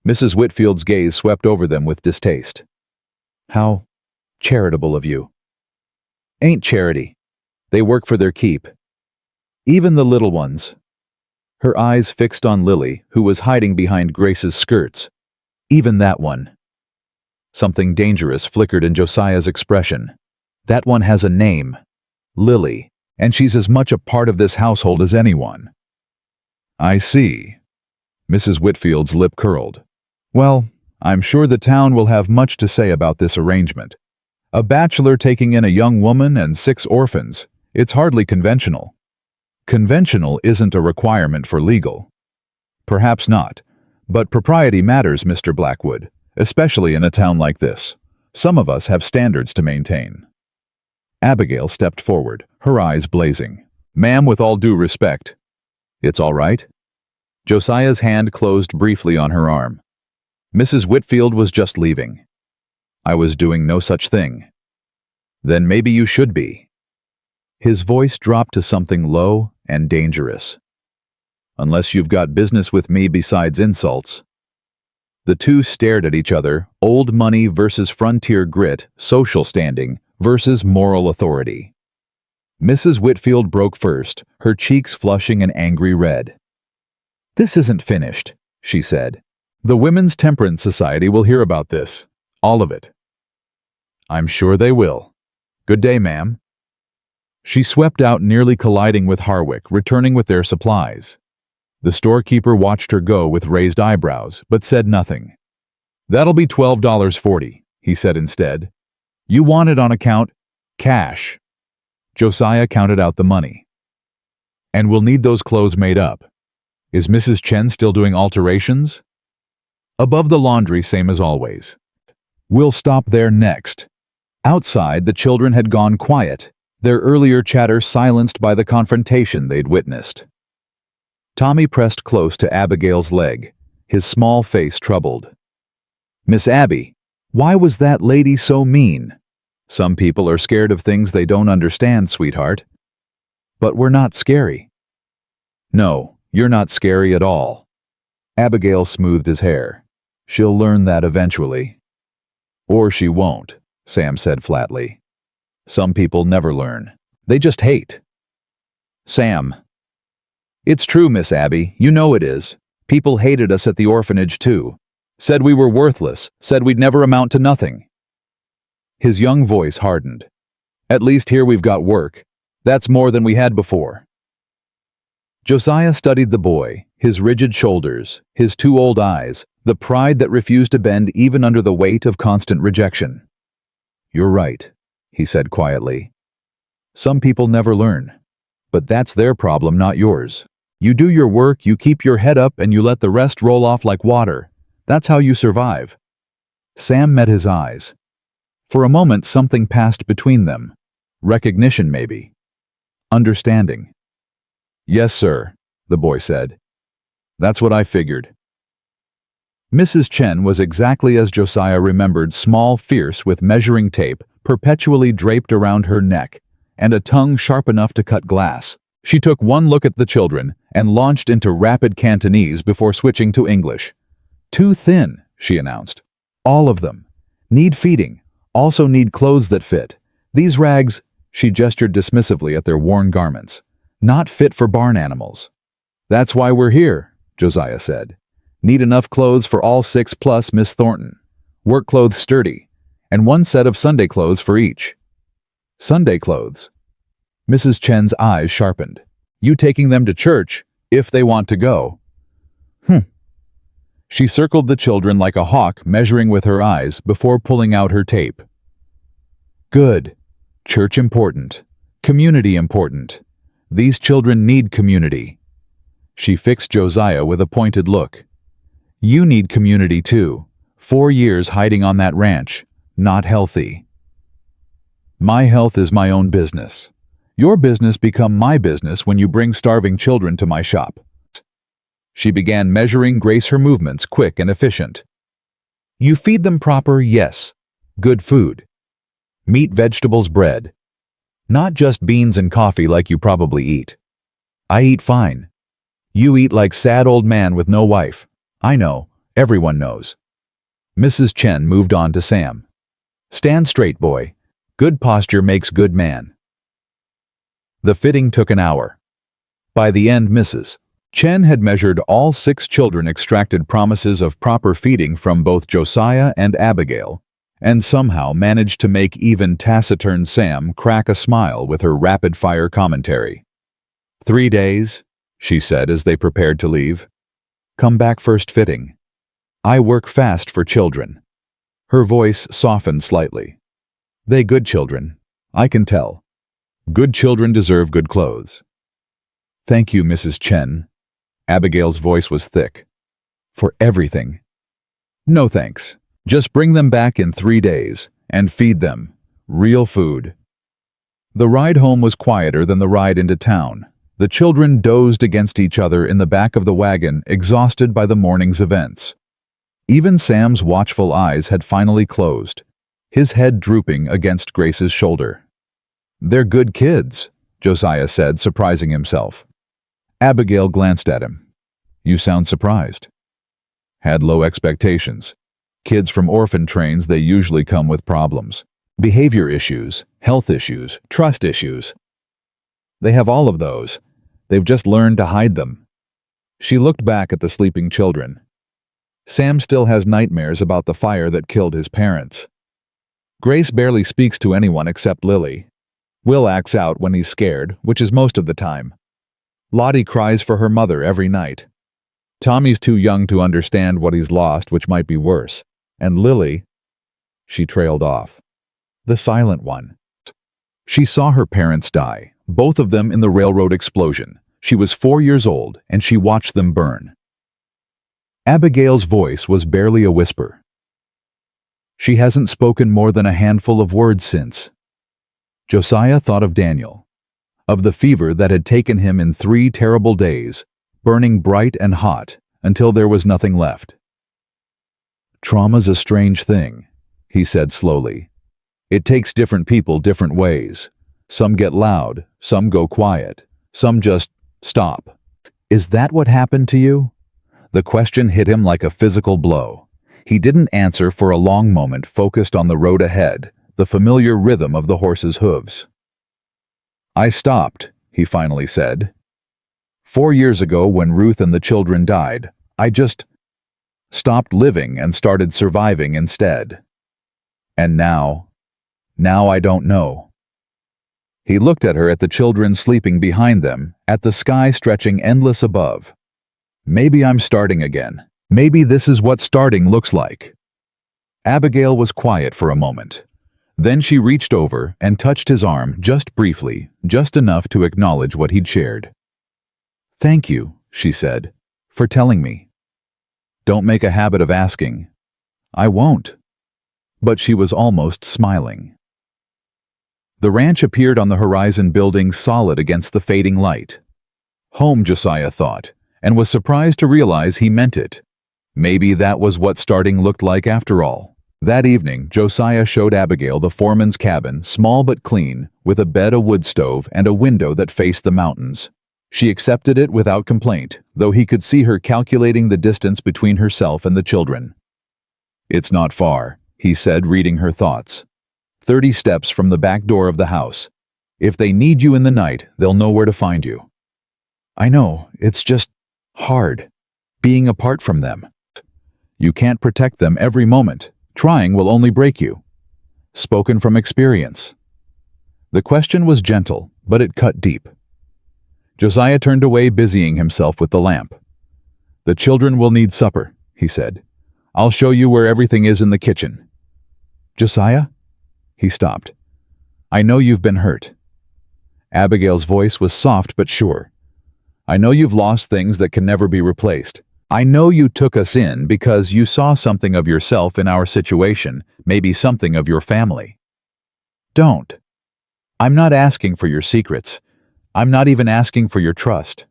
Mrs. Whitfield's gaze swept over them with distaste. "How charitable of you." "Ain't charity. They work for their keep. Even the little ones." Her eyes fixed on Lily, who was hiding behind Grace's skirts. "Even that one." Something dangerous flickered in Josiah's expression. "That one has a name. Lily, and she's as much a part of this household as anyone." "I see." Mrs. Whitfield's lip curled. "Well, I'm sure the town will have much to say about this arrangement. A bachelor taking in a young woman and 6 orphans. It's hardly conventional." "Conventional isn't a requirement for legal." "Perhaps not, but propriety matters, Mr. Blackwood, especially in a town like this. Some of us have standards to maintain." Abigail stepped forward, her eyes blazing. "Ma'am, with all due respect." "It's all right." Josiah's hand closed briefly on her arm. "Mrs. Whitfield was just leaving." "I was doing no such thing." "Then maybe you should be." His voice dropped to something low and dangerous. "Unless you've got business with me besides insults." The two stared at each other, old money versus frontier grit, social standing versus moral authority. Mrs. Whitfield broke first, her cheeks flushing an angry red. "This isn't finished," she said. "The Women's Temperance Society will hear about this. All of it." "I'm sure they will. Good day, ma'am." She swept out, nearly colliding with Harwick, returning with their supplies. The storekeeper watched her go with raised eyebrows, but said nothing. "That'll be $12.40, he said instead. "You want it on account? Cash." Josiah counted out the money. "And we'll need those clothes made up. Is Mrs. Chen still doing alterations?" "Above the laundry, same as always." "We'll stop there next." Outside, the children had gone quiet, their earlier chatter silenced by the confrontation they'd witnessed. Tommy pressed close to Abigail's leg, his small face troubled. "Miss Abby, why was that lady so mean?" "Some people are scared of things they don't understand, sweetheart." "But we're not scary." "No, you're not scary at all." Abigail smoothed his hair. "She'll learn that eventually." "Or she won't," Sam said flatly. "Some people never learn. They just hate." "Sam." "It's true, Miss Abby. You know it is. People hated us at the orphanage, too. Said we were worthless. Said we'd never amount to nothing." His young voice hardened. "At least here we've got work. That's more than we had before." Josiah studied the boy, his rigid shoulders, his 2 old eyes, the pride that refused to bend even under the weight of constant rejection. "You're right," he said quietly. "Some people never learn. But that's their problem, not yours. You do your work, you keep your head up, and you let the rest roll off like water. That's how you survive." Sam met his eyes. For a moment, something passed between them. Recognition, maybe. Understanding. "Yes, sir," the boy said. "That's what I figured." Mrs. Chen was exactly as Josiah remembered, small, fierce, with measuring tape perpetually draped around her neck, and a tongue sharp enough to cut glass. She took one look at the children and launched into rapid Cantonese before switching to English. "Too thin," she announced. "All of them. Need feeding. Also need clothes that fit. These rags," she gestured dismissively at their worn garments, "not fit for barn animals." "That's why we're here," Josiah said. "Need enough clothes for all 6 plus Miss Thornton. Work clothes sturdy, and one set of Sunday clothes for each." "Sunday clothes?" Mrs. Chen's eyes sharpened. "You taking them to church, if they want to go." She circled the children like a hawk, measuring with her eyes before pulling out her tape. "Good. Church important. Community important. These children need community." She fixed Josiah with a pointed look. "You need community too. 4 years hiding on that ranch. Not healthy." "My health is my own business. Your business become my business when you bring starving children to my shop." She began measuring Grace, her movements quick and efficient. "You feed them proper, yes. Good food. Meat, vegetables, bread. Not just beans and coffee like you probably eat. I eat fine. You eat like sad old man with no wife. I know. Everyone knows." Mrs. Chen moved on to Sam. "Stand straight, boy. Good posture makes good man." The fitting took an hour. By the end, Mrs. Chen had measured all 6 children, extracted promises of proper feeding from both Josiah and Abigail, and somehow managed to make even taciturn Sam crack a smile with her rapid-fire commentary. 3 days, she said as they prepared to leave. "Come back first fitting. I work fast for children." Her voice softened slightly. "They good children. I can tell. Good children deserve good clothes." "Thank you, Mrs. Chen." Abigail's voice was thick. "For everything." "No thanks. Just bring them back in 3 days, and feed them. Real food." The ride home was quieter than the ride into town. The children dozed against each other in the back of the wagon, exhausted by the morning's events. Even Sam's watchful eyes had finally closed, his head drooping against Grace's shoulder. "They're good kids," Josiah said, surprising himself. Abigail glanced at him. "You sound surprised." "Had low expectations. Kids from orphan trains, they usually come with problems. Behavior issues, health issues, trust issues. They have all of those. They've just learned to hide them." She looked back at the sleeping children. "Sam still has nightmares about the fire that killed his parents. Grace barely speaks to anyone except Lily. Will acts out when he's scared, which is most of the time. Lottie cries for her mother every night. Tommy's too young to understand what he's lost, which might be worse. And Lily..." She trailed off. "The silent one. She saw her parents die, both of them in the railroad explosion. She was 4 years old, and she watched them burn." Abigail's voice was barely a whisper. "She hasn't spoken more than a handful of words since." Josiah thought of Daniel, of the fever that had taken him in 3 terrible days, burning bright and hot until there was nothing left. "Trauma's a strange thing," he said slowly. "It takes different people different ways. Some get loud, some go quiet, some just stop." "Is that what happened to you?" The question hit him like a physical blow. He didn't answer for a long moment, focused on the road ahead, the familiar rhythm of the horse's hooves. "I stopped," he finally said. 4 years ago, when Ruth and the children died, I just stopped living and started surviving instead. And now I don't know." He looked at her, at the children sleeping behind them, at the sky stretching endless above. "Maybe I'm starting again. Maybe this is what starting looks like." Abigail was quiet for a moment. Then she reached over and touched his arm just briefly, just enough to acknowledge what he'd shared. "Thank you," she said, "for telling me." "Don't make a habit of asking." "I won't." But she was almost smiling. The ranch appeared on the horizon, building solid against the fading light. Home, Josiah thought, and was surprised to realize he meant it. Maybe that was what starting looked like after all. That evening, Josiah showed Abigail the foreman's cabin, small but clean, with a bed, a wood stove, and a window that faced the mountains. She accepted it without complaint, though he could see her calculating the distance between herself and the children. "It's not far," he said, reading her thoughts. 30 steps from the back door of the house. If they need you in the night, they'll know where to find you." "I know, it's just hard, being apart from them." "You can't protect them every moment. Trying will only break you." Spoken from experience. The question was gentle, but it cut deep. Josiah turned away, busying himself with the lamp. "The children will need supper," he said. "I'll show you where everything is in the kitchen." "Josiah?" He stopped. "I know you've been hurt." Abigail's voice was soft but sure. "I know you've lost things that can never be replaced. I know you took us in because you saw something of yourself in our situation, maybe something of your family. Don't. I'm not asking for your secrets. I'm not even asking for your trust."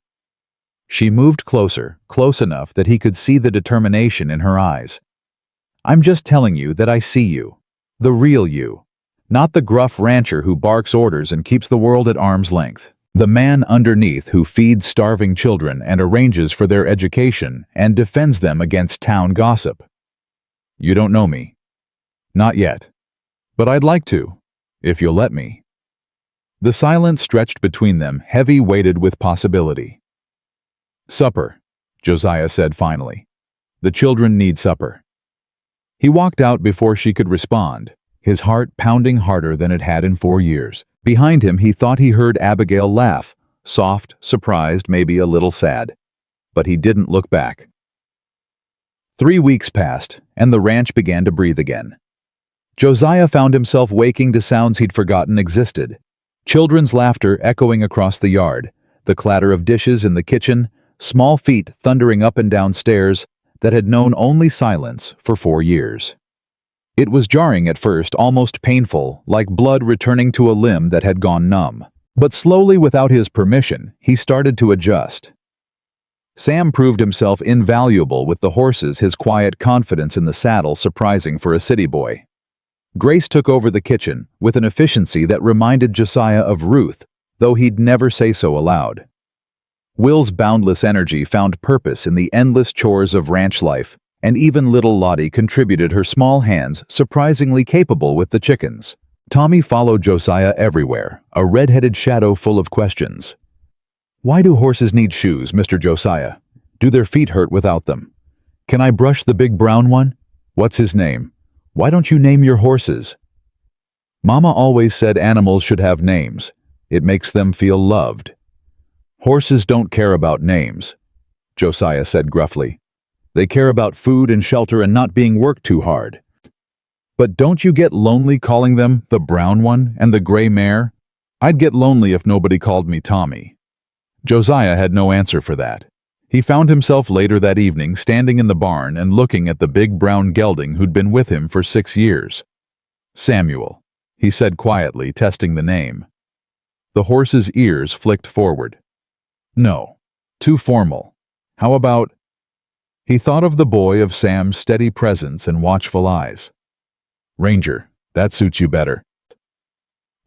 She moved closer, close enough that he could see the determination in her eyes. "I'm just telling you that I see you. The real you. Not the gruff rancher who barks orders and keeps the world at arm's length. The man underneath who feeds starving children and arranges for their education and defends them against town gossip. You don't know me. Not yet. But I'd like to, if you'll let me." The silence stretched between them, heavy weighted with possibility. "Supper," Josiah said finally. "The children need supper." He walked out before she could respond, his heart pounding harder than it had in 4 years. Behind him, he thought he heard Abigail laugh, soft, surprised, maybe a little sad. But he didn't look back. 3 weeks passed, and the ranch began to breathe again. Josiah found himself waking to sounds he'd forgotten existed. Children's laughter echoing across the yard, the clatter of dishes in the kitchen, small feet thundering up and down stairs that had known only silence for 4 years. It was jarring at first, almost painful, like blood returning to a limb that had gone numb. But slowly, without his permission, he started to adjust. Sam proved himself invaluable with the horses, his quiet confidence in the saddle surprising for a city boy. Grace took over the kitchen, with an efficiency that reminded Josiah of Ruth, though he'd never say so aloud. Will's boundless energy found purpose in the endless chores of ranch life, and even little Lottie contributed her small hands, surprisingly capable with the chickens. Tommy followed Josiah everywhere, a red-headed shadow full of questions. "Why do horses need shoes, Mr. Josiah? Do their feet hurt without them? Can I brush the big brown one? What's his name? Why don't you name your horses?" Mama always said animals should have names. It makes them feel loved. "Horses don't care about names," Josiah said gruffly. "They care about food and shelter and not being worked too hard." "But don't you get lonely calling them the brown one and the gray mare?" "I'd get lonely if nobody called me Tommy." Josiah had no answer for that. He found himself later that evening standing in the barn and looking at the big brown gelding who'd been with him for 6 years. "Samuel," he said quietly, testing the name. The horse's ears flicked forward. "No, too formal. How about—" He thought of the boy, of Sam's steady presence and watchful eyes. "Ranger, that suits you better."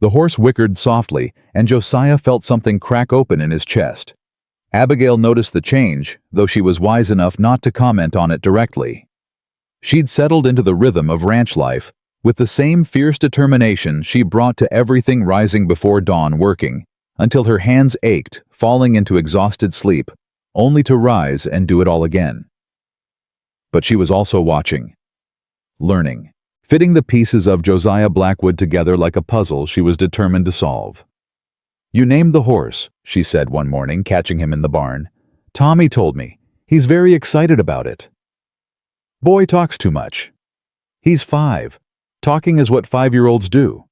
The horse whickered softly, and Josiah felt something crack open in his chest. Abigail noticed the change, though she was wise enough not to comment on it directly. She'd settled into the rhythm of ranch life, with the same fierce determination she brought to everything rising before dawn, working, until her hands ached, falling into exhausted sleep, only to rise and do it all again. But she was also watching, learning, fitting the pieces of Josiah Blackwood together like a puzzle she was determined to solve. "You named the horse," she said one morning, catching him in the barn. "Tommy told me. He's very excited about it." "Boy talks too much." "He's 5. Talking is what 5-year-olds do."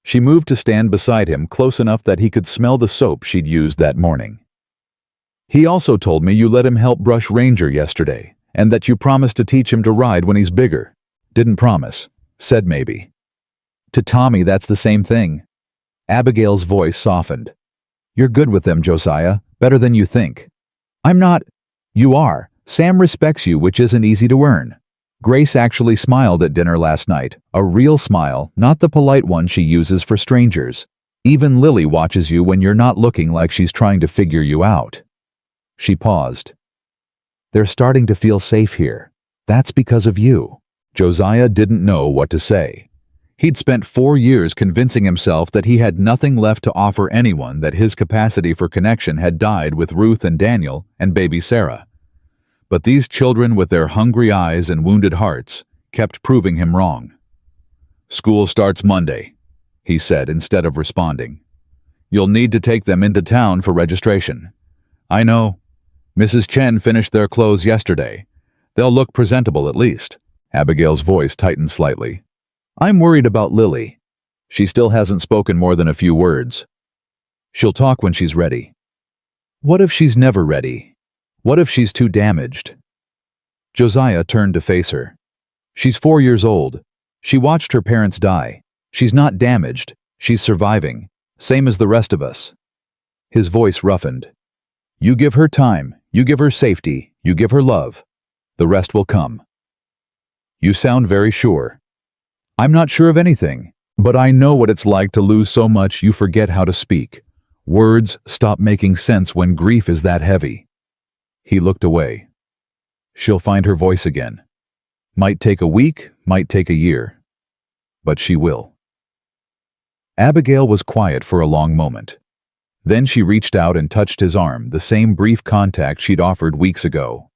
She moved to stand beside him, close enough that he could smell the soap she'd used that morning. "He also told me you let him help brush Ranger yesterday, and that you promised to teach him to ride when he's bigger." "Didn't promise. Said maybe." "To Tommy, that's the same thing." Abigail's voice softened. "You're good with them, Josiah. Better than you think." "I'm not." "You are. Sam respects you, which isn't easy to earn." Grace actually smiled at dinner last night, a real smile, not the polite one she uses for strangers. Even Lily watches you when you're not looking like she's trying to figure you out. She paused. They're starting to feel safe here. That's because of you. Josiah didn't know what to say. He'd spent 4 years convincing himself that he had nothing left to offer anyone, that his capacity for connection had died with Ruth and Daniel and baby Sarah. But these children with their hungry eyes and wounded hearts kept proving him wrong. "School starts Monday," he said instead of responding. "You'll need to take them into town for registration." "I know. Mrs. Chen finished their clothes yesterday. They'll look presentable at least." Abigail's voice tightened slightly. "I'm worried about Lily. She still hasn't spoken more than a few words. She'll talk when she's ready." "What if she's never ready? What if she's too damaged?" Josiah turned to face her. "She's 4 years old. She watched her parents die. She's not damaged. She's surviving, same as the rest of us." His voice roughened. "You give her time, you give her safety, you give her love. The rest will come." "You sound very sure." "I'm not sure of anything, but I know what it's like to lose so much you forget how to speak. Words stop making sense when grief is that heavy." He looked away. "She'll find her voice again. Might take a week, might take a year. But she will." Abigail was quiet for a long moment. Then she reached out and touched his arm, the same brief contact she'd offered weeks ago.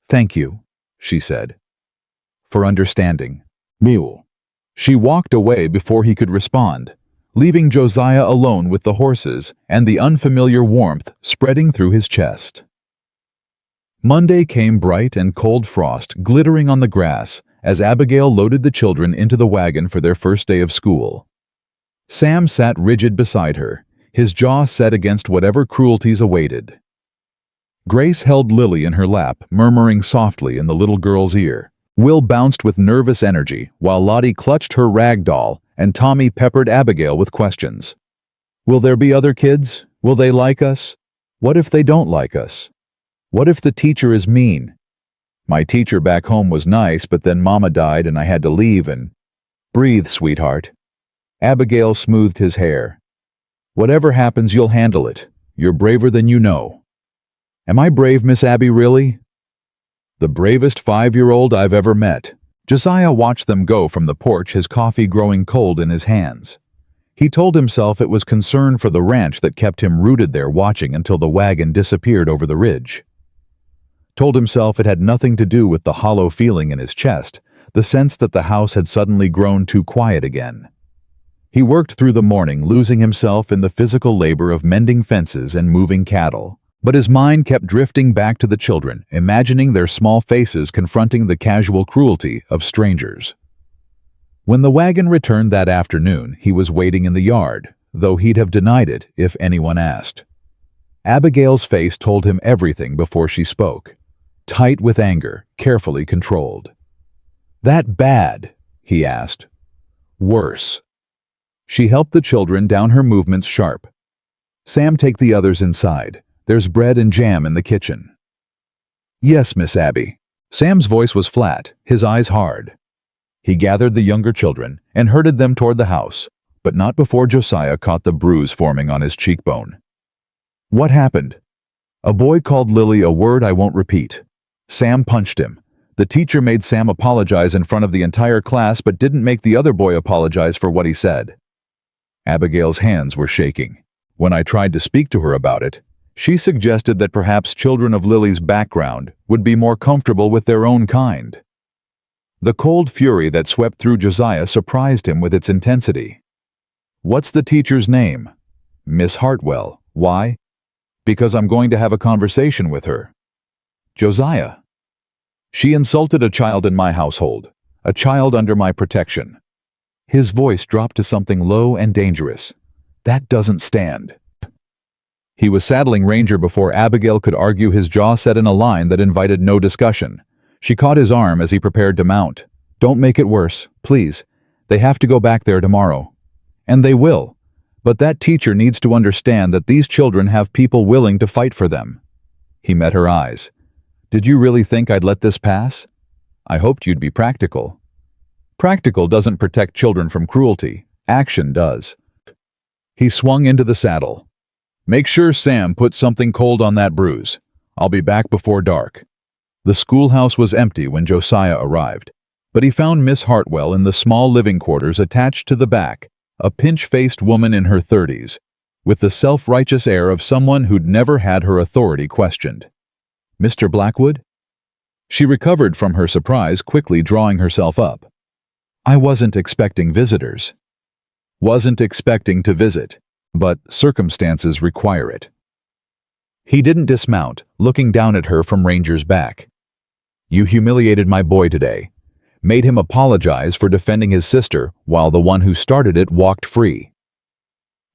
"Thank you," she said, "for understanding." Mule. She walked away before he could respond, leaving Josiah alone with the horses and the unfamiliar warmth spreading through his chest. Monday came, bright and cold frost glittering on the grass as Abigail loaded the children into the wagon for their first day of school. Sam sat rigid beside her, his jaw set against whatever cruelties awaited. Grace held Lily in her lap, murmuring softly in the little girl's ear. Will bounced with nervous energy, while Lottie clutched her rag doll, and Tommy peppered Abigail with questions. "Will there be other kids? Will they like us? What if they don't like us? What if the teacher is mean? My teacher back home was nice, but then Mama died and I had to leave and—" "Breathe, sweetheart." Abigail smoothed his hair. "Whatever happens, you'll handle it. You're braver than you know." "Am I brave, Miss Abby, really?" "The bravest 5-year-old I've ever met." Josiah watched them go from the porch, his coffee growing cold in his hands. He told himself it was concern for the ranch that kept him rooted there watching until the wagon disappeared over the ridge. Told himself it had nothing to do with the hollow feeling in his chest, the sense that the house had suddenly grown too quiet again. He worked through the morning, losing himself in the physical labor of mending fences and moving cattle. But his mind kept drifting back to the children, imagining their small faces confronting the casual cruelty of strangers. When the wagon returned that afternoon, he was waiting in the yard, though he'd have denied it if anyone asked. Abigail's face told him everything before she spoke. Tight with anger, carefully controlled. "That bad?" he asked. "Worse." She helped the children down, her movements sharp. "Sam, take the others inside. There's bread and jam in the kitchen." "Yes, Miss Abby." Sam's voice was flat, his eyes hard. He gathered the younger children and herded them toward the house, but not before Josiah caught the bruise forming on his cheekbone. "What happened?" "A boy called Lily a word I won't repeat. Sam punched him. The teacher made Sam apologize in front of the entire class but didn't make the other boy apologize for what he said." Abigail's hands were shaking. "When I tried to speak to her about it, she suggested that perhaps children of Lily's background would be more comfortable with their own kind." The cold fury that swept through Josiah surprised him with its intensity. "What's the teacher's name?" "Miss Hartwell. Why?" "Because I'm going to have a conversation with her." "Josiah." "She insulted a child in my household, a child under my protection." His voice dropped to something low and dangerous. "That doesn't stand." He was saddling Ranger before Abigail could argue, his jaw set in a line that invited no discussion. She caught his arm as he prepared to mount. "Don't make it worse, please. They have to go back there tomorrow." "And they will. But that teacher needs to understand that these children have people willing to fight for them." He met her eyes. "Did you really think I'd let this pass?" I hoped you'd be practical. Practical doesn't protect children from cruelty. Action does. He swung into the saddle. Make sure Sam puts something cold on that bruise. I'll be back before dark. The schoolhouse was empty when Josiah arrived, but he found Miss Hartwell in the small living quarters attached to the back, a pinch-faced woman in her 30s, with the self-righteous air of someone who'd never had her authority questioned. Mr. Blackwood? She recovered from her surprise, quickly drawing herself up. I wasn't expecting visitors. Wasn't expecting to visit, but circumstances require it. He didn't dismount, looking down at her from Ranger's back. You humiliated my boy today, made him apologize for defending his sister while the one who started it walked free.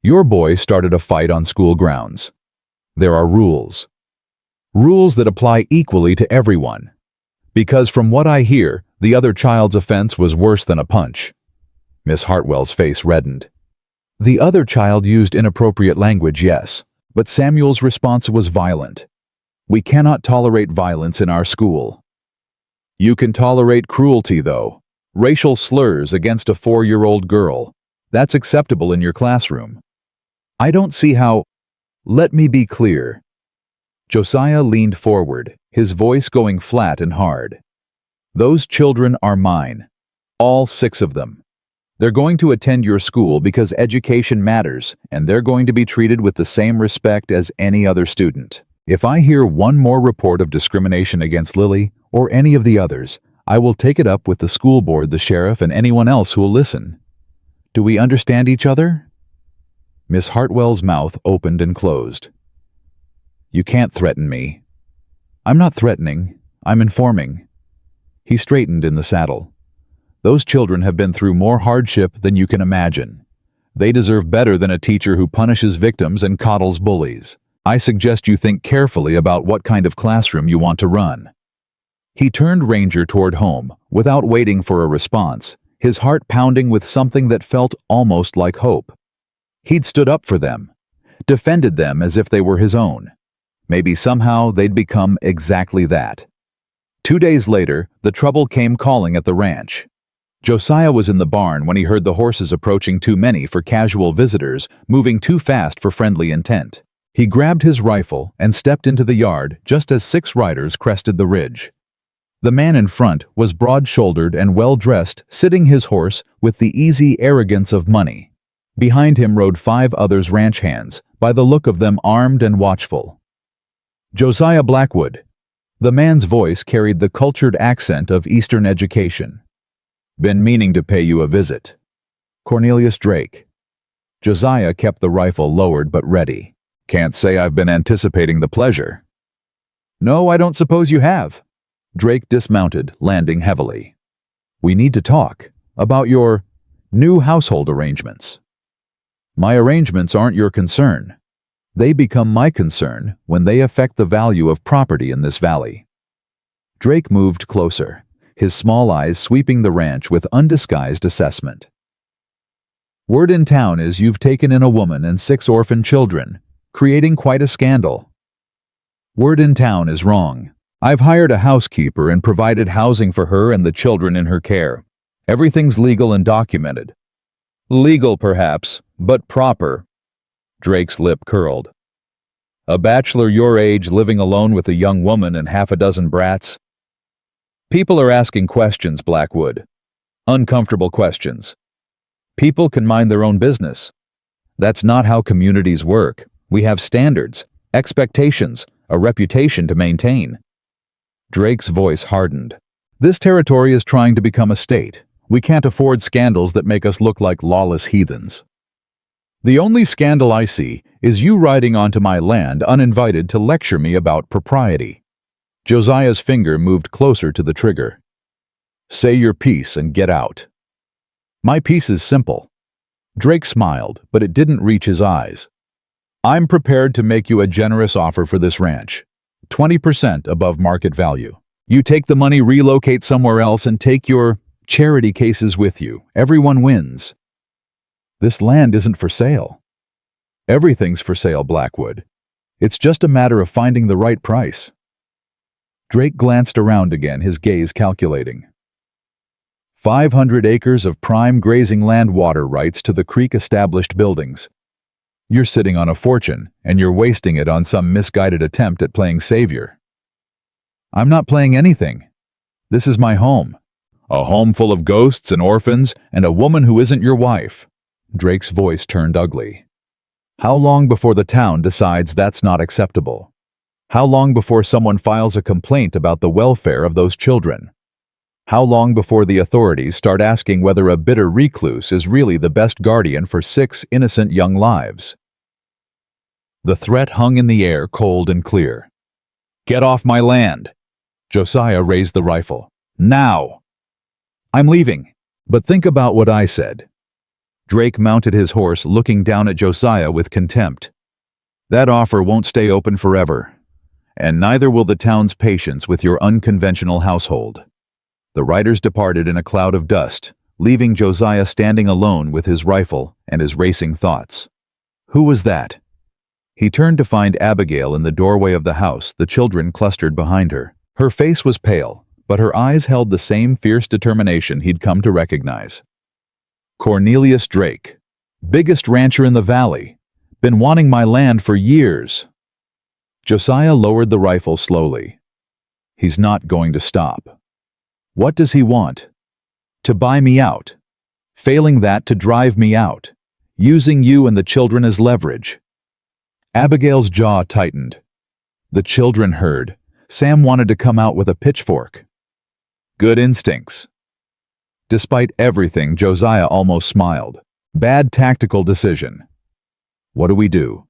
Your boy started a fight on school grounds. There are rules. Rules that apply equally to everyone. Because from what I hear, the other child's offense was worse than a punch. Miss Hartwell's face reddened. The other child used inappropriate language, yes, but Samuel's response was violent. We cannot tolerate violence in our school. You can tolerate cruelty, though. Racial slurs against a 4-year-old girl. That's acceptable in your classroom. I don't see how... Let me be clear. Josiah leaned forward, his voice going flat and hard. Those children are mine. All 6 of them. They're going to attend your school because education matters, and they're going to be treated with the same respect as any other student. If I hear one more report of discrimination against Lily, or any of the others, I will take it up with the school board, the sheriff, and anyone else who will listen. Do we understand each other? Miss Hartwell's mouth opened and closed. You can't threaten me. I'm not threatening. I'm informing. He straightened in the saddle. Those children have been through more hardship than you can imagine. They deserve better than a teacher who punishes victims and coddles bullies. I suggest you think carefully about what kind of classroom you want to run. He turned Ranger toward home, without waiting for a response, his heart pounding with something that felt almost like hope. He'd stood up for them, defended them as if they were his own. Maybe somehow they'd become exactly that. 2 days later, the trouble came calling at the ranch. Josiah was in the barn when he heard the horses approaching too many for casual visitors, moving too fast for friendly intent. He grabbed his rifle and stepped into the yard just as 6 riders crested the ridge. The man in front was broad-shouldered and well-dressed, sitting his horse with the easy arrogance of money. Behind him rode 5 others ranch hands, by the look of them armed and watchful. Josiah Blackwood. The man's voice carried the cultured accent of Eastern education. Been meaning to pay you a visit. Cornelius Drake. Josiah kept the rifle lowered but ready. Can't say I've been anticipating the pleasure. No, I don't suppose you have. Drake dismounted, landing heavily. We need to talk about your new household arrangements. My arrangements aren't your concern. They become my concern when they affect the value of property in this valley. Drake moved closer, his small eyes sweeping the ranch with undisguised assessment. Word in town is you've taken in a woman and 6 orphan children, creating quite a scandal. Word in town is wrong. I've hired a housekeeper and provided housing for her and the children in her care. Everything's legal and documented. Legal, perhaps, but proper. Drake's lip curled. A bachelor your age living alone with a young woman and half a dozen brats? People are asking questions, Blackwood. Uncomfortable questions. People can mind their own business. That's not how communities work. We have standards, expectations, a reputation to maintain. Drake's voice hardened. This territory is trying to become a state. We can't afford scandals that make us look like lawless heathens. The only scandal I see is you riding onto my land uninvited to lecture me about propriety. Josiah's finger moved closer to the trigger. Say your piece and get out. My piece is simple. Drake smiled, but it didn't reach his eyes. I'm prepared to make you a generous offer for this ranch. 20% above market value. You take the money, relocate somewhere else, and take your charity cases with you. Everyone wins. This land isn't for sale. Everything's for sale, Blackwood. It's just a matter of finding the right price. Drake glanced around again, his gaze calculating. 500 acres of prime grazing land, water rights to the creek-established buildings. You're sitting on a fortune, and you're wasting it on some misguided attempt at playing savior. I'm not playing anything. This is my home. A home full of ghosts and orphans and a woman who isn't your wife. Drake's voice turned ugly. How long before the town decides that's not acceptable? How long before someone files a complaint about the welfare of those children? How long before the authorities start asking whether a bitter recluse is really the best guardian for 6 innocent young lives? The threat hung in the air, cold and clear. Get off my land! Josiah raised the rifle. Now! I'm leaving, but think about what I said. Drake mounted his horse, looking down at Josiah with contempt. That offer won't stay open forever, and neither will the town's patience with your unconventional household. The riders departed in a cloud of dust, leaving Josiah standing alone with his rifle and his racing thoughts. Who was that? He turned to find Abigail in the doorway of the house, the children clustered behind her. Her face was pale, but her eyes held the same fierce determination he'd come to recognize. Cornelius Drake, biggest rancher in the valley, been wanting my land for years. Josiah lowered the rifle slowly. He's not going to stop. What does he want? To buy me out. Failing that, to drive me out, using you and the children as leverage. Abigail's jaw tightened. The children heard. Sam wanted to come out with a pitchfork. Good instincts. Despite everything, Josiah almost smiled. Bad tactical decision. What do?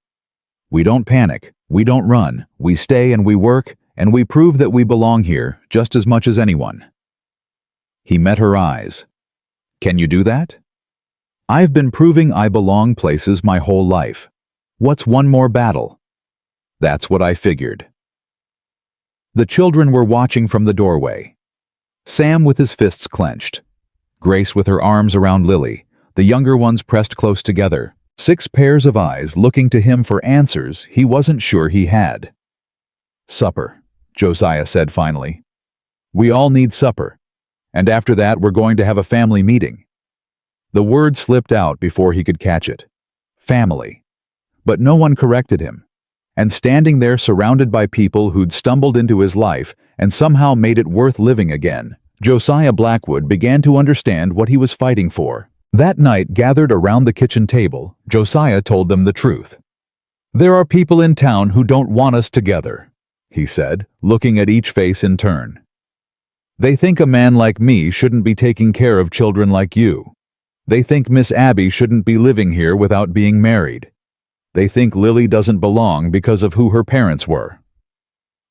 We don't panic, we don't run, we stay and we work, and we prove that we belong here just as much as anyone. He met her eyes. Can you do that? I've been proving I belong places my whole life. What's one more battle? That's what I figured. The children were watching from the doorway. Sam with his fists clenched. Grace with her arms around Lily, the younger ones pressed close together. 6 pairs of eyes looking to him for answers he wasn't sure he had. Supper, Josiah said finally. We all need supper. And after that, we're going to have a family meeting. The word slipped out before he could catch it. Family. But no one corrected him. And standing there surrounded by people who'd stumbled into his life and somehow made it worth living again, Josiah Blackwood began to understand what he was fighting for. That night, gathered around the kitchen table, Josiah told them the truth. There are people in town who don't want us together, he said, looking at each face in turn. They think a man like me shouldn't be taking care of children like you. They think Miss Abby shouldn't be living here without being married. They think Lily doesn't belong because of who her parents were.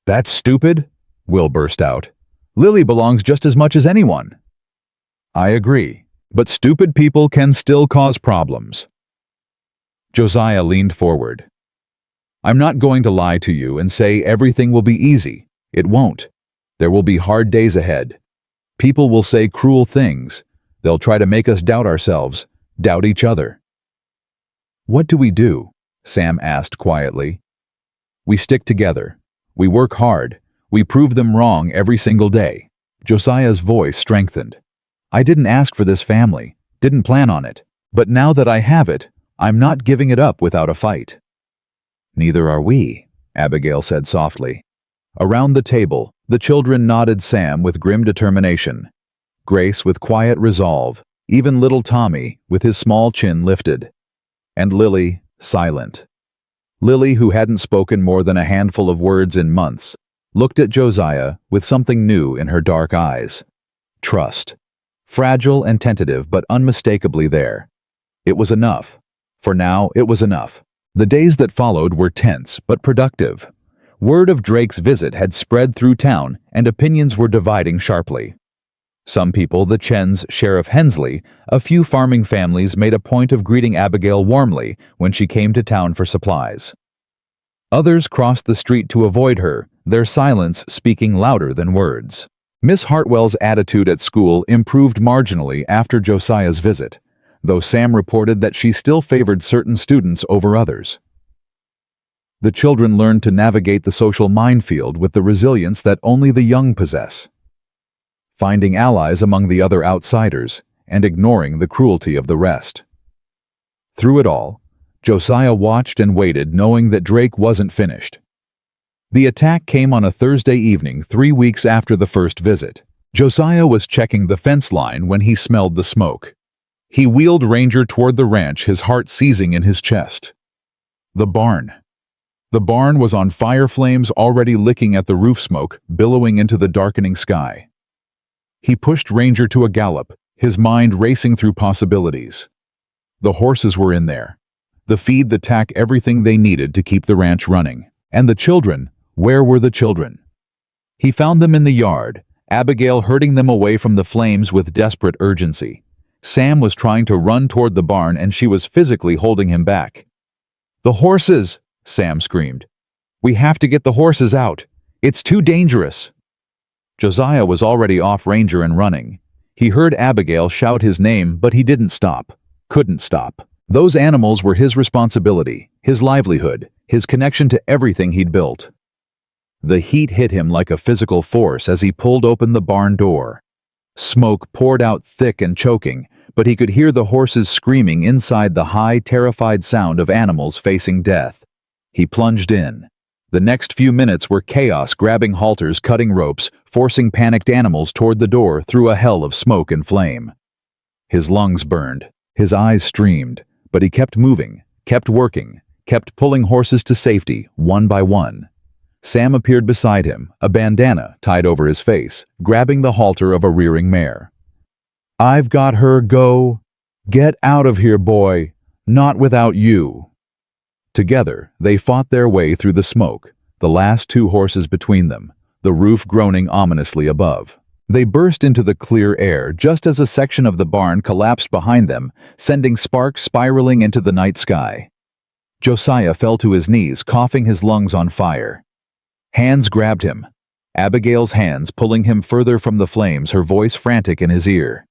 That's stupid, Will burst out. Lily belongs just as much as anyone. I agree, but stupid people can still cause problems. Josiah leaned forward. I'm not going to lie to you and say everything will be easy. It won't. There will be hard days ahead. People will say cruel things. They'll try to make us doubt ourselves, doubt each other. What do? Sam asked quietly. We stick together. We work hard. We prove them wrong every single day. Josiah's voice strengthened. I didn't ask for this family, didn't plan on it. But now that I have it, I'm not giving it up without a fight. Neither are we, Abigail said softly. Around the table, the children nodded, Sam with grim determination, Grace with quiet resolve, even little Tommy with his small chin lifted, and Lily silent. Lily, who hadn't spoken more than a handful of words in months, looked at Josiah with something new in her dark eyes. Trust. Fragile and tentative, but unmistakably there. It was enough. For now, it was enough. The days that followed were tense but productive. Word of Drake's visit had spread through town, and opinions were dividing sharply. Some people, the Chens, Sheriff Hensley, a few farming families made a point of greeting Abigail warmly when she came to town for supplies. Others crossed the street to avoid her, their silence speaking louder than words. Miss Hartwell's attitude at school improved marginally after Josiah's visit, though Sam reported that she still favored certain students over others. The children learned to navigate the social minefield with the resilience that only the young possess, finding allies among the other outsiders and ignoring the cruelty of the rest. Through it all, Josiah watched and waited, knowing that Drake wasn't finished. The attack came on a Thursday evening 3 weeks after the first visit. Josiah was checking the fence line when he smelled the smoke. He wheeled Ranger toward the ranch, his heart seizing in his chest. The barn. The barn was on fire, flames already licking at the roof, smoke billowing into the darkening sky. He pushed Ranger to a gallop, his mind racing through possibilities. The horses were in there. The feed, the tack, everything they needed to keep the ranch running. And the children, where were the children? He found them in the yard, Abigail herding them away from the flames with desperate urgency. Sam was trying to run toward the barn and she was physically holding him back. "The horses!" Sam screamed. "We have to get the horses out. It's too dangerous." Josiah was already off Ranger and running. He heard Abigail shout his name, but he didn't stop. Couldn't stop. Those animals were his responsibility, his livelihood, his connection to everything he'd built. The heat hit him like a physical force as he pulled open the barn door. Smoke poured out thick and choking, but he could hear the horses screaming inside, the high, terrified sound of animals facing death. He plunged in. The next few minutes were chaos, grabbing halters, cutting ropes, forcing panicked animals toward the door through a hell of smoke and flame. His lungs burned, his eyes streamed, but he kept moving, kept working, kept pulling horses to safety, one by one. Sam appeared beside him, a bandana tied over his face, grabbing the halter of a rearing mare. "I've got her, go. Get out of here, boy. Not without you." Together, they fought their way through the smoke, the last 2 horses between them, the roof groaning ominously above. They burst into the clear air just as a section of the barn collapsed behind them, sending sparks spiraling into the night sky. Josiah fell to his knees, coughing, his lungs on fire. Hands grabbed him, Abigail's hands pulling him further from the flames, her voice frantic in his ear.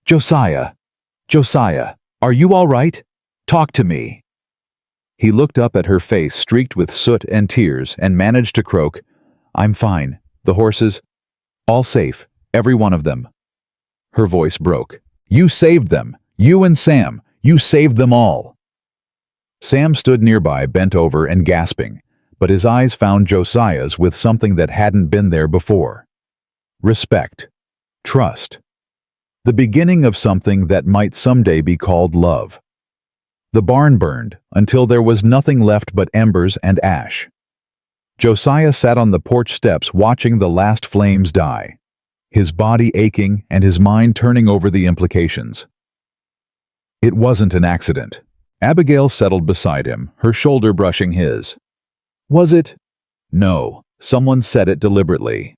"Josiah! Josiah! Are you all right? Talk to me!" He looked up at her face streaked with soot and tears and managed to croak, "I'm fine. The horses, all safe, every one of them." Her voice broke. "You saved them. You and Sam. You saved them all." Sam stood nearby, bent over and gasping, but his eyes found Josiah's with something that hadn't been there before. Respect. Trust. The beginning of something that might someday be called love. The barn burned until there was nothing left but embers and ash. Josiah sat on the porch steps watching the last flames die, his body aching and his mind turning over the implications. It wasn't an accident. Abigail settled beside him, her shoulder brushing his. Was it? No, someone said it deliberately.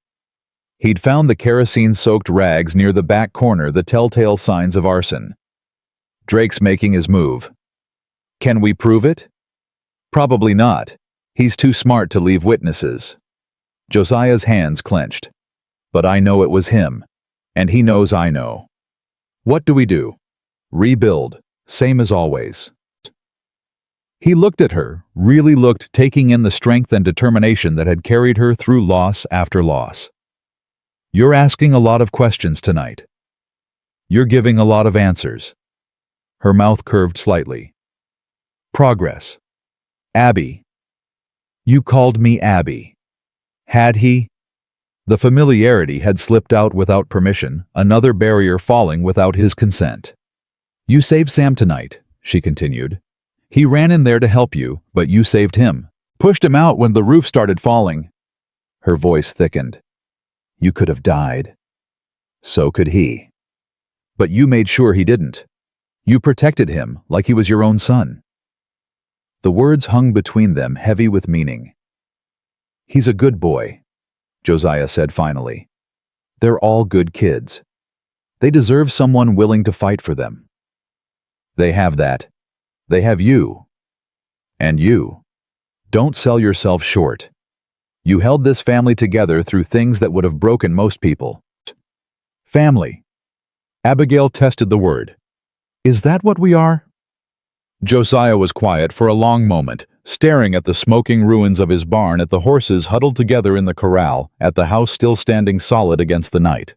He'd found the kerosene-soaked rags near the back corner, the telltale signs of arson. Drake's making his move. Can we prove it? Probably not. He's too smart to leave witnesses. Josiah's hands clenched. But I know it was him, and he knows I know. What do we do? Rebuild, same as always. He looked at her, really looked, taking in the strength and determination that had carried her through loss after loss. You're asking a lot of questions tonight. You're giving a lot of answers. Her mouth curved slightly. Progress. Abby. You called me Abby. Had he? The familiarity had slipped out without permission, another barrier falling without his consent. You saved Sam tonight, she continued. He ran in there to help you, but you saved him. Pushed him out when the roof started falling. Her voice thickened. You could have died. So could he. But you made sure he didn't. You protected him like he was your own son. The words hung between them, heavy with meaning. He's a good boy, Josiah said finally. They're all good kids. They deserve someone willing to fight for them. They have that. They have you. And you. Don't sell yourself short. You held this family together through things that would have broken most people. Family. Abigail tested the word. Is that what we are? Josiah was quiet for a long moment, staring at the smoking ruins of his barn, at the horses huddled together in the corral, at the house still standing solid against the night.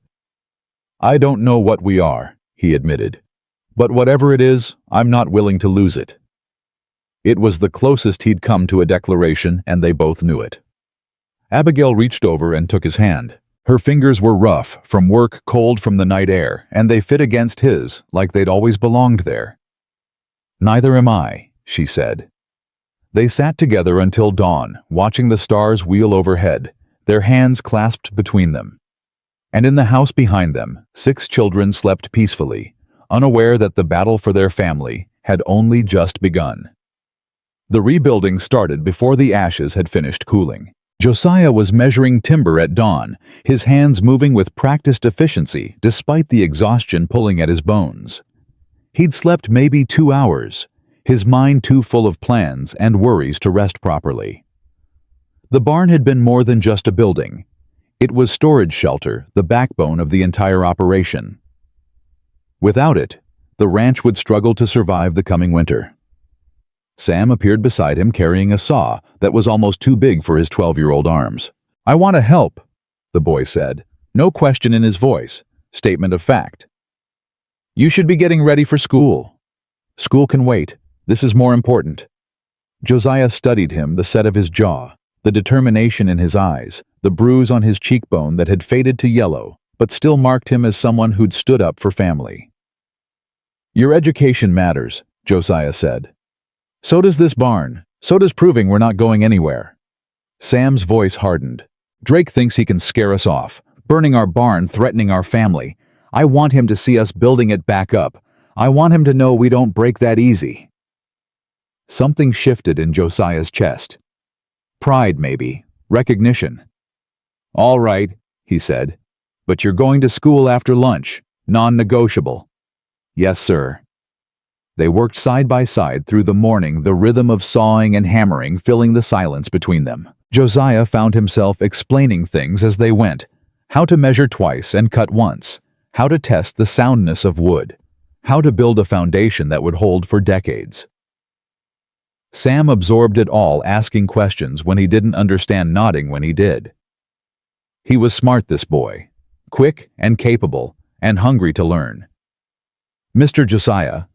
"I don't know what we are," he admitted. "But whatever it is, I'm not willing to lose it." It was the closest he'd come to a declaration, and they both knew it. Abigail reached over and took his hand. Her fingers were rough from work, cold from the night air, and they fit against his like they'd always belonged there. "Neither am I," she said. They sat together until dawn, watching the stars wheel overhead, their hands clasped between them. And in the house behind them, 6 children slept peacefully, unaware that the battle for their family had only just begun. The rebuilding started before the ashes had finished cooling. Josiah was measuring timber at dawn, his hands moving with practiced efficiency despite the exhaustion pulling at his bones. He'd slept maybe 2 hours, his mind too full of plans and worries to rest properly. The barn had been more than just a building. It was storage shelter, the backbone of the entire operation. Without it, the ranch would struggle to survive the coming winter. Sam appeared beside him carrying a saw that was almost too big for his 12-year-old arms. "I want to help," the boy said, no question in his voice, statement of fact. "You should be getting ready for school." "School can wait. This is more important." Josiah studied him, the set of his jaw, the determination in his eyes, the bruise on his cheekbone that had faded to yellow, but still marked him as someone who'd stood up for family. "Your education matters," Josiah said. "So does this barn. So does proving we're not going anywhere." Sam's voice hardened. "Drake thinks he can scare us off, burning our barn, threatening our family. I want him to see us building it back up. I want him to know we don't break that easy." Something shifted in Josiah's chest. Pride, maybe. Recognition. "All right," he said. "But you're going to school after lunch. Non-negotiable." "Yes, sir." They worked side by side through the morning, the rhythm of sawing and hammering filling the silence between them. Josiah found himself explaining things as they went. How to measure twice and cut once. How to test the soundness of wood. How to build a foundation that would hold for decades. Sam absorbed it all, asking questions when he didn't understand, nodding when he did. He was smart, this boy. Quick and capable, and hungry to learn. "Mr. Josiah."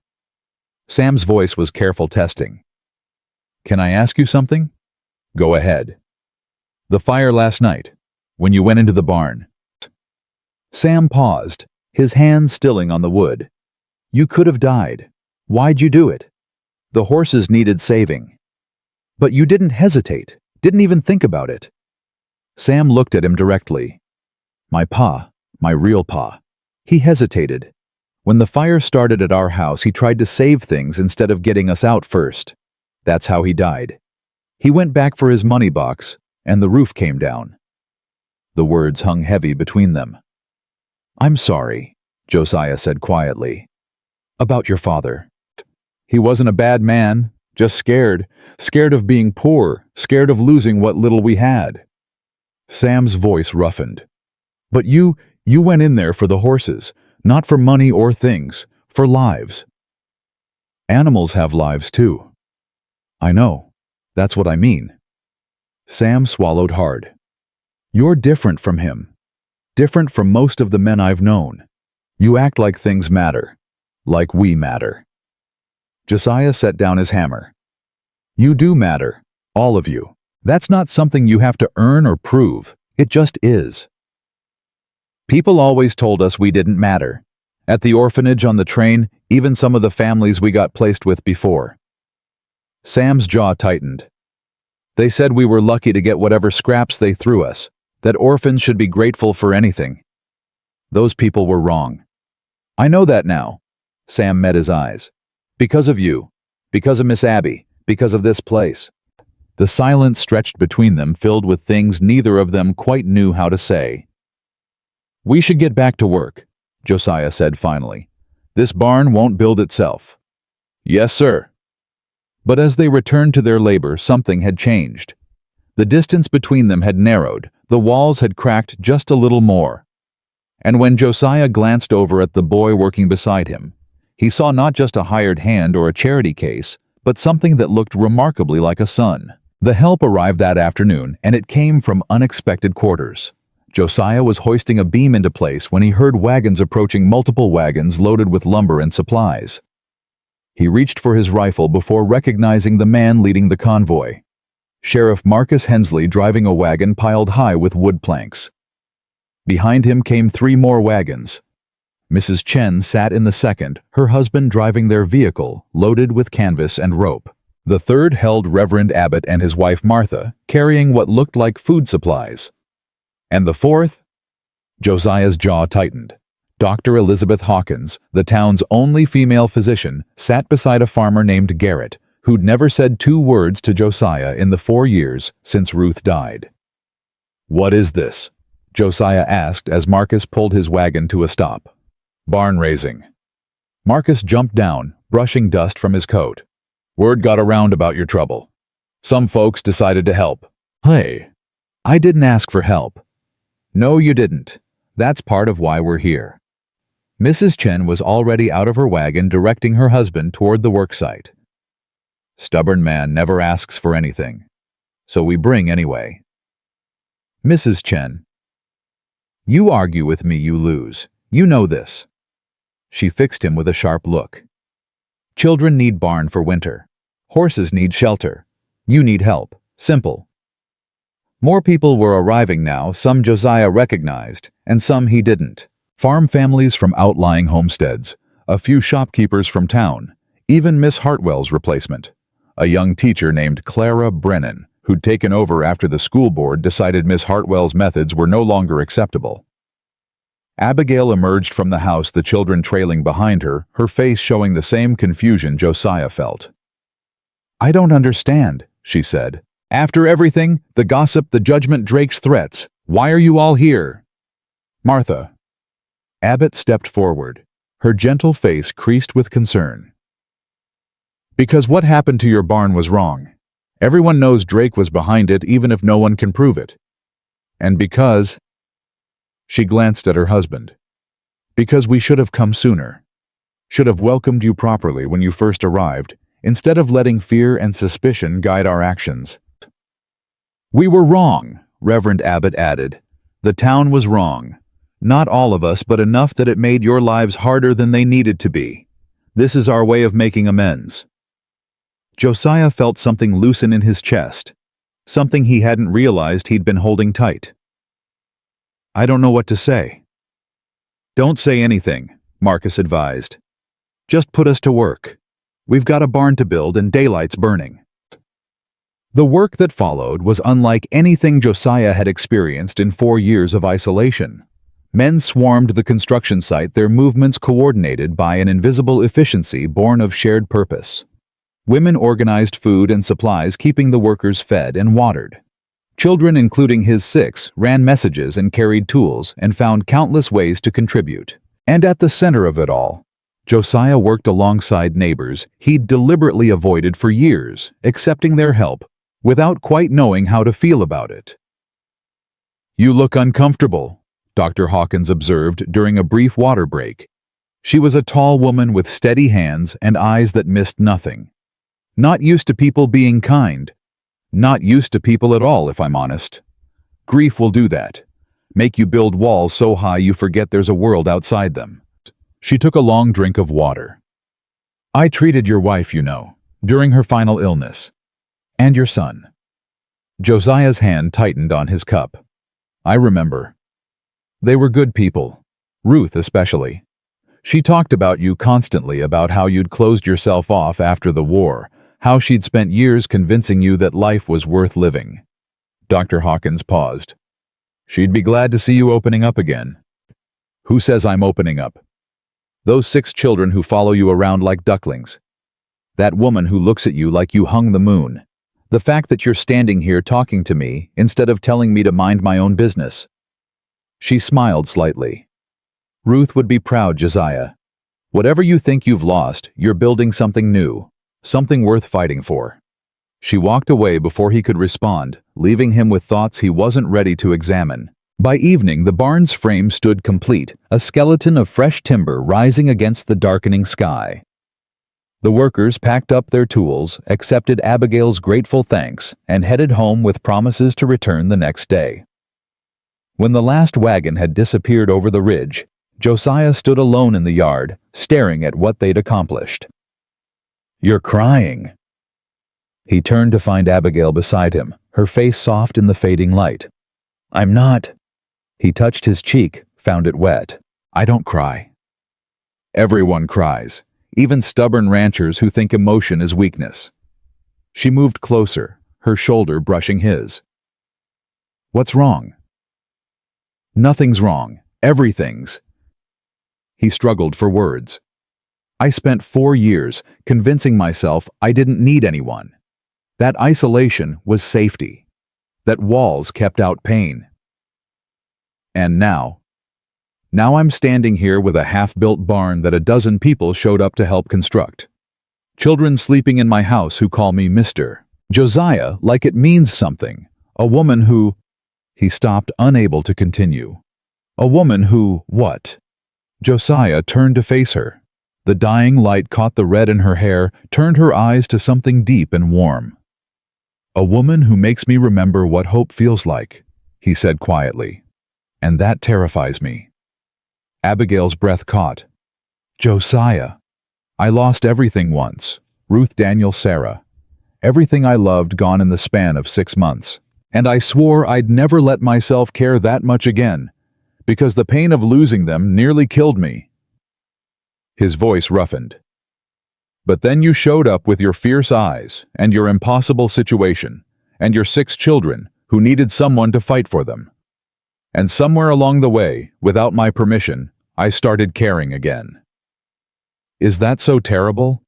Sam's voice was careful testing. "Can I ask you something?" "Go ahead." "The fire last night, when you went into the barn." Sam paused, his hands stilling on the wood. "You could have died. Why'd you do it? The horses needed saving. But you didn't hesitate, didn't even think about it." Sam looked at him directly. "My pa, my real pa. He hesitated. When the fire started at our house, he tried to save things instead of getting us out first. That's how he died. He went back for his money box, and the roof came down." The words hung heavy between them. "I'm sorry," Josiah said quietly. "About your father. He wasn't a bad man, just scared. Scared of being poor, scared of losing what little we had." Sam's voice roughened. "But you went in there for the horses. Not for money or things, for lives." "Animals have lives too." "I know. That's what I mean." Sam swallowed hard. "You're different from him. Different from most of the men I've known. You act like things matter. Like we matter." Josiah set down his hammer. "You do matter. All of you. That's not something you have to earn or prove. It just is." "People always told us we didn't matter. At the orphanage, on the train, even some of the families we got placed with before." Sam's jaw tightened. "They said we were lucky to get whatever scraps they threw us, that orphans should be grateful for anything. Those people were wrong. I know that now." Sam met his eyes. "Because of you. Because of Miss Abby. Because of this place." The silence stretched between them, filled with things neither of them quite knew how to say. "We should get back to work," Josiah said finally. "This barn won't build itself." "Yes, sir." But as they returned to their labor, something had changed. The distance between them had narrowed, the walls had cracked just a little more. And when Josiah glanced over at the boy working beside him, he saw not just a hired hand or a charity case, but something that looked remarkably like a sun. The help arrived that afternoon, and it came from unexpected quarters. Josiah was hoisting a beam into place when he heard wagons approaching, multiple wagons loaded with lumber and supplies. He reached for his rifle before recognizing the man leading the convoy. Sheriff Marcus Hensley driving a wagon piled high with wood planks. Behind him came 3 more wagons. Mrs. Chen sat in the second, her husband driving their vehicle, loaded with canvas and rope. The third held Reverend Abbott and his wife Martha, carrying what looked like food supplies. And the fourth? Josiah's jaw tightened. Dr. Elizabeth Hawkins, the town's only female physician, sat beside a farmer named Garrett, who'd never said 2 words to Josiah in the 4 years since Ruth died. "What is this?" Josiah asked as Marcus pulled his wagon to a stop. "Barn raising." Marcus jumped down, brushing dust from his coat. "Word got around about your trouble. Some folks decided to help." "Hey, I didn't ask for help." "No, you didn't. That's part of why we're here." Mrs. Chen was already out of her wagon directing her husband toward the worksite. "Stubborn man never asks for anything. So we bring anyway." "Mrs. Chen, you argue with me, you lose. You know this." She fixed him with a sharp look. "Children need barn for winter. Horses need shelter. You need help. Simple." More people were arriving now, some Josiah recognized, and some he didn't. Farm families from outlying homesteads, a few shopkeepers from town, even Miss Hartwell's replacement, a young teacher named Clara Brennan, who'd taken over after the school board decided Miss Hartwell's methods were no longer acceptable. Abigail emerged from the house, the children trailing behind her, her face showing the same confusion Josiah felt. "I don't understand," she said. "After everything, the gossip, the judgment, Drake's threats, why are you all here?" "Martha." Abbott stepped forward, her gentle face creased with concern. "Because what happened to your barn was wrong. Everyone knows Drake was behind it, even if no one can prove it. And because—" She glanced at her husband. "Because we should have come sooner. Should have welcomed you properly when you first arrived, instead of letting fear and suspicion guide our actions." "We were wrong," Reverend Abbott added. "The town was wrong. Not all of us, but enough that it made your lives harder than they needed to be. This is our way of making amends." Josiah felt something loosen in his chest, something he hadn't realized he'd been holding tight. "I don't know what to say." "Don't say anything," Marcus advised. "Just put us to work. We've got a barn to build and daylight's burning." The work that followed was unlike anything Josiah had experienced in 4 years of isolation. Men swarmed the construction site, their movements coordinated by an invisible efficiency born of shared purpose. Women organized food and supplies, keeping the workers fed and watered. Children, including his 6, ran messages and carried tools and found countless ways to contribute. And at the center of it all, Josiah worked alongside neighbors he'd deliberately avoided for years, accepting their help without quite knowing how to feel about it. "You look uncomfortable," Dr. Hawkins observed during a brief water break. She was a tall woman with steady hands and eyes that missed nothing. Not used to people being kind. Not used to people at all, if I'm honest. Grief will do that. Make you build walls so high you forget there's a world outside them. She took a long drink of water. "I treated your wife, you know, during her final illness. And your son." Josiah's hand tightened on his cup. "I remember. They were good people. Ruth especially. She talked about you constantly, about how you'd closed yourself off after the war, how she'd spent years convincing you that life was worth living." Dr. Hawkins paused. "She'd be glad to see you opening up again." "Who says I'm opening up?" "Those 6 children who follow you around like ducklings. That woman who looks at you like you hung the moon. The fact that you're standing here talking to me instead of telling me to mind my own business." She smiled slightly. "Ruth would be proud, Josiah. Whatever you think you've lost, you're building something new, something worth fighting for." She walked away before he could respond, leaving him with thoughts he wasn't ready to examine. By evening, the barn's frame stood complete, a skeleton of fresh timber rising against the darkening sky. The workers packed up their tools, accepted Abigail's grateful thanks, and headed home with promises to return the next day. When the last wagon had disappeared over the ridge, Josiah stood alone in the yard, staring at what they'd accomplished. "You're crying." He turned to find Abigail beside him, her face soft in the fading light. "I'm not." He touched his cheek, found it wet. "I don't cry." "Everyone cries, even stubborn ranchers who think emotion is weakness." She moved closer, her shoulder brushing his. "What's wrong?" "Nothing's wrong. Everything's." He struggled for words. "I spent 4 years convincing myself I didn't need anyone. That isolation was safety. That walls kept out pain. And now I'm standing here with a half-built barn that a dozen people showed up to help construct. Children sleeping in my house who call me Mr. Josiah like it means something. A woman who—" He stopped, unable to continue. "A woman who, what?" Josiah turned to face her. The dying light caught the red in her hair, turned her eyes to something deep and warm. "A woman who makes me remember what hope feels like," he said quietly. "And that terrifies me." Abigail's breath caught. "Josiah, I lost everything once. Ruth, Daniel, Sarah. Everything I loved gone in the span of 6 months. And I swore I'd never let myself care that much again, because the pain of losing them nearly killed me." His voice roughened. "But then you showed up with your fierce eyes, and your impossible situation, and your 6 children who needed someone to fight for them. And somewhere along the way, without my permission, I started caring again." "Is that so terrible?"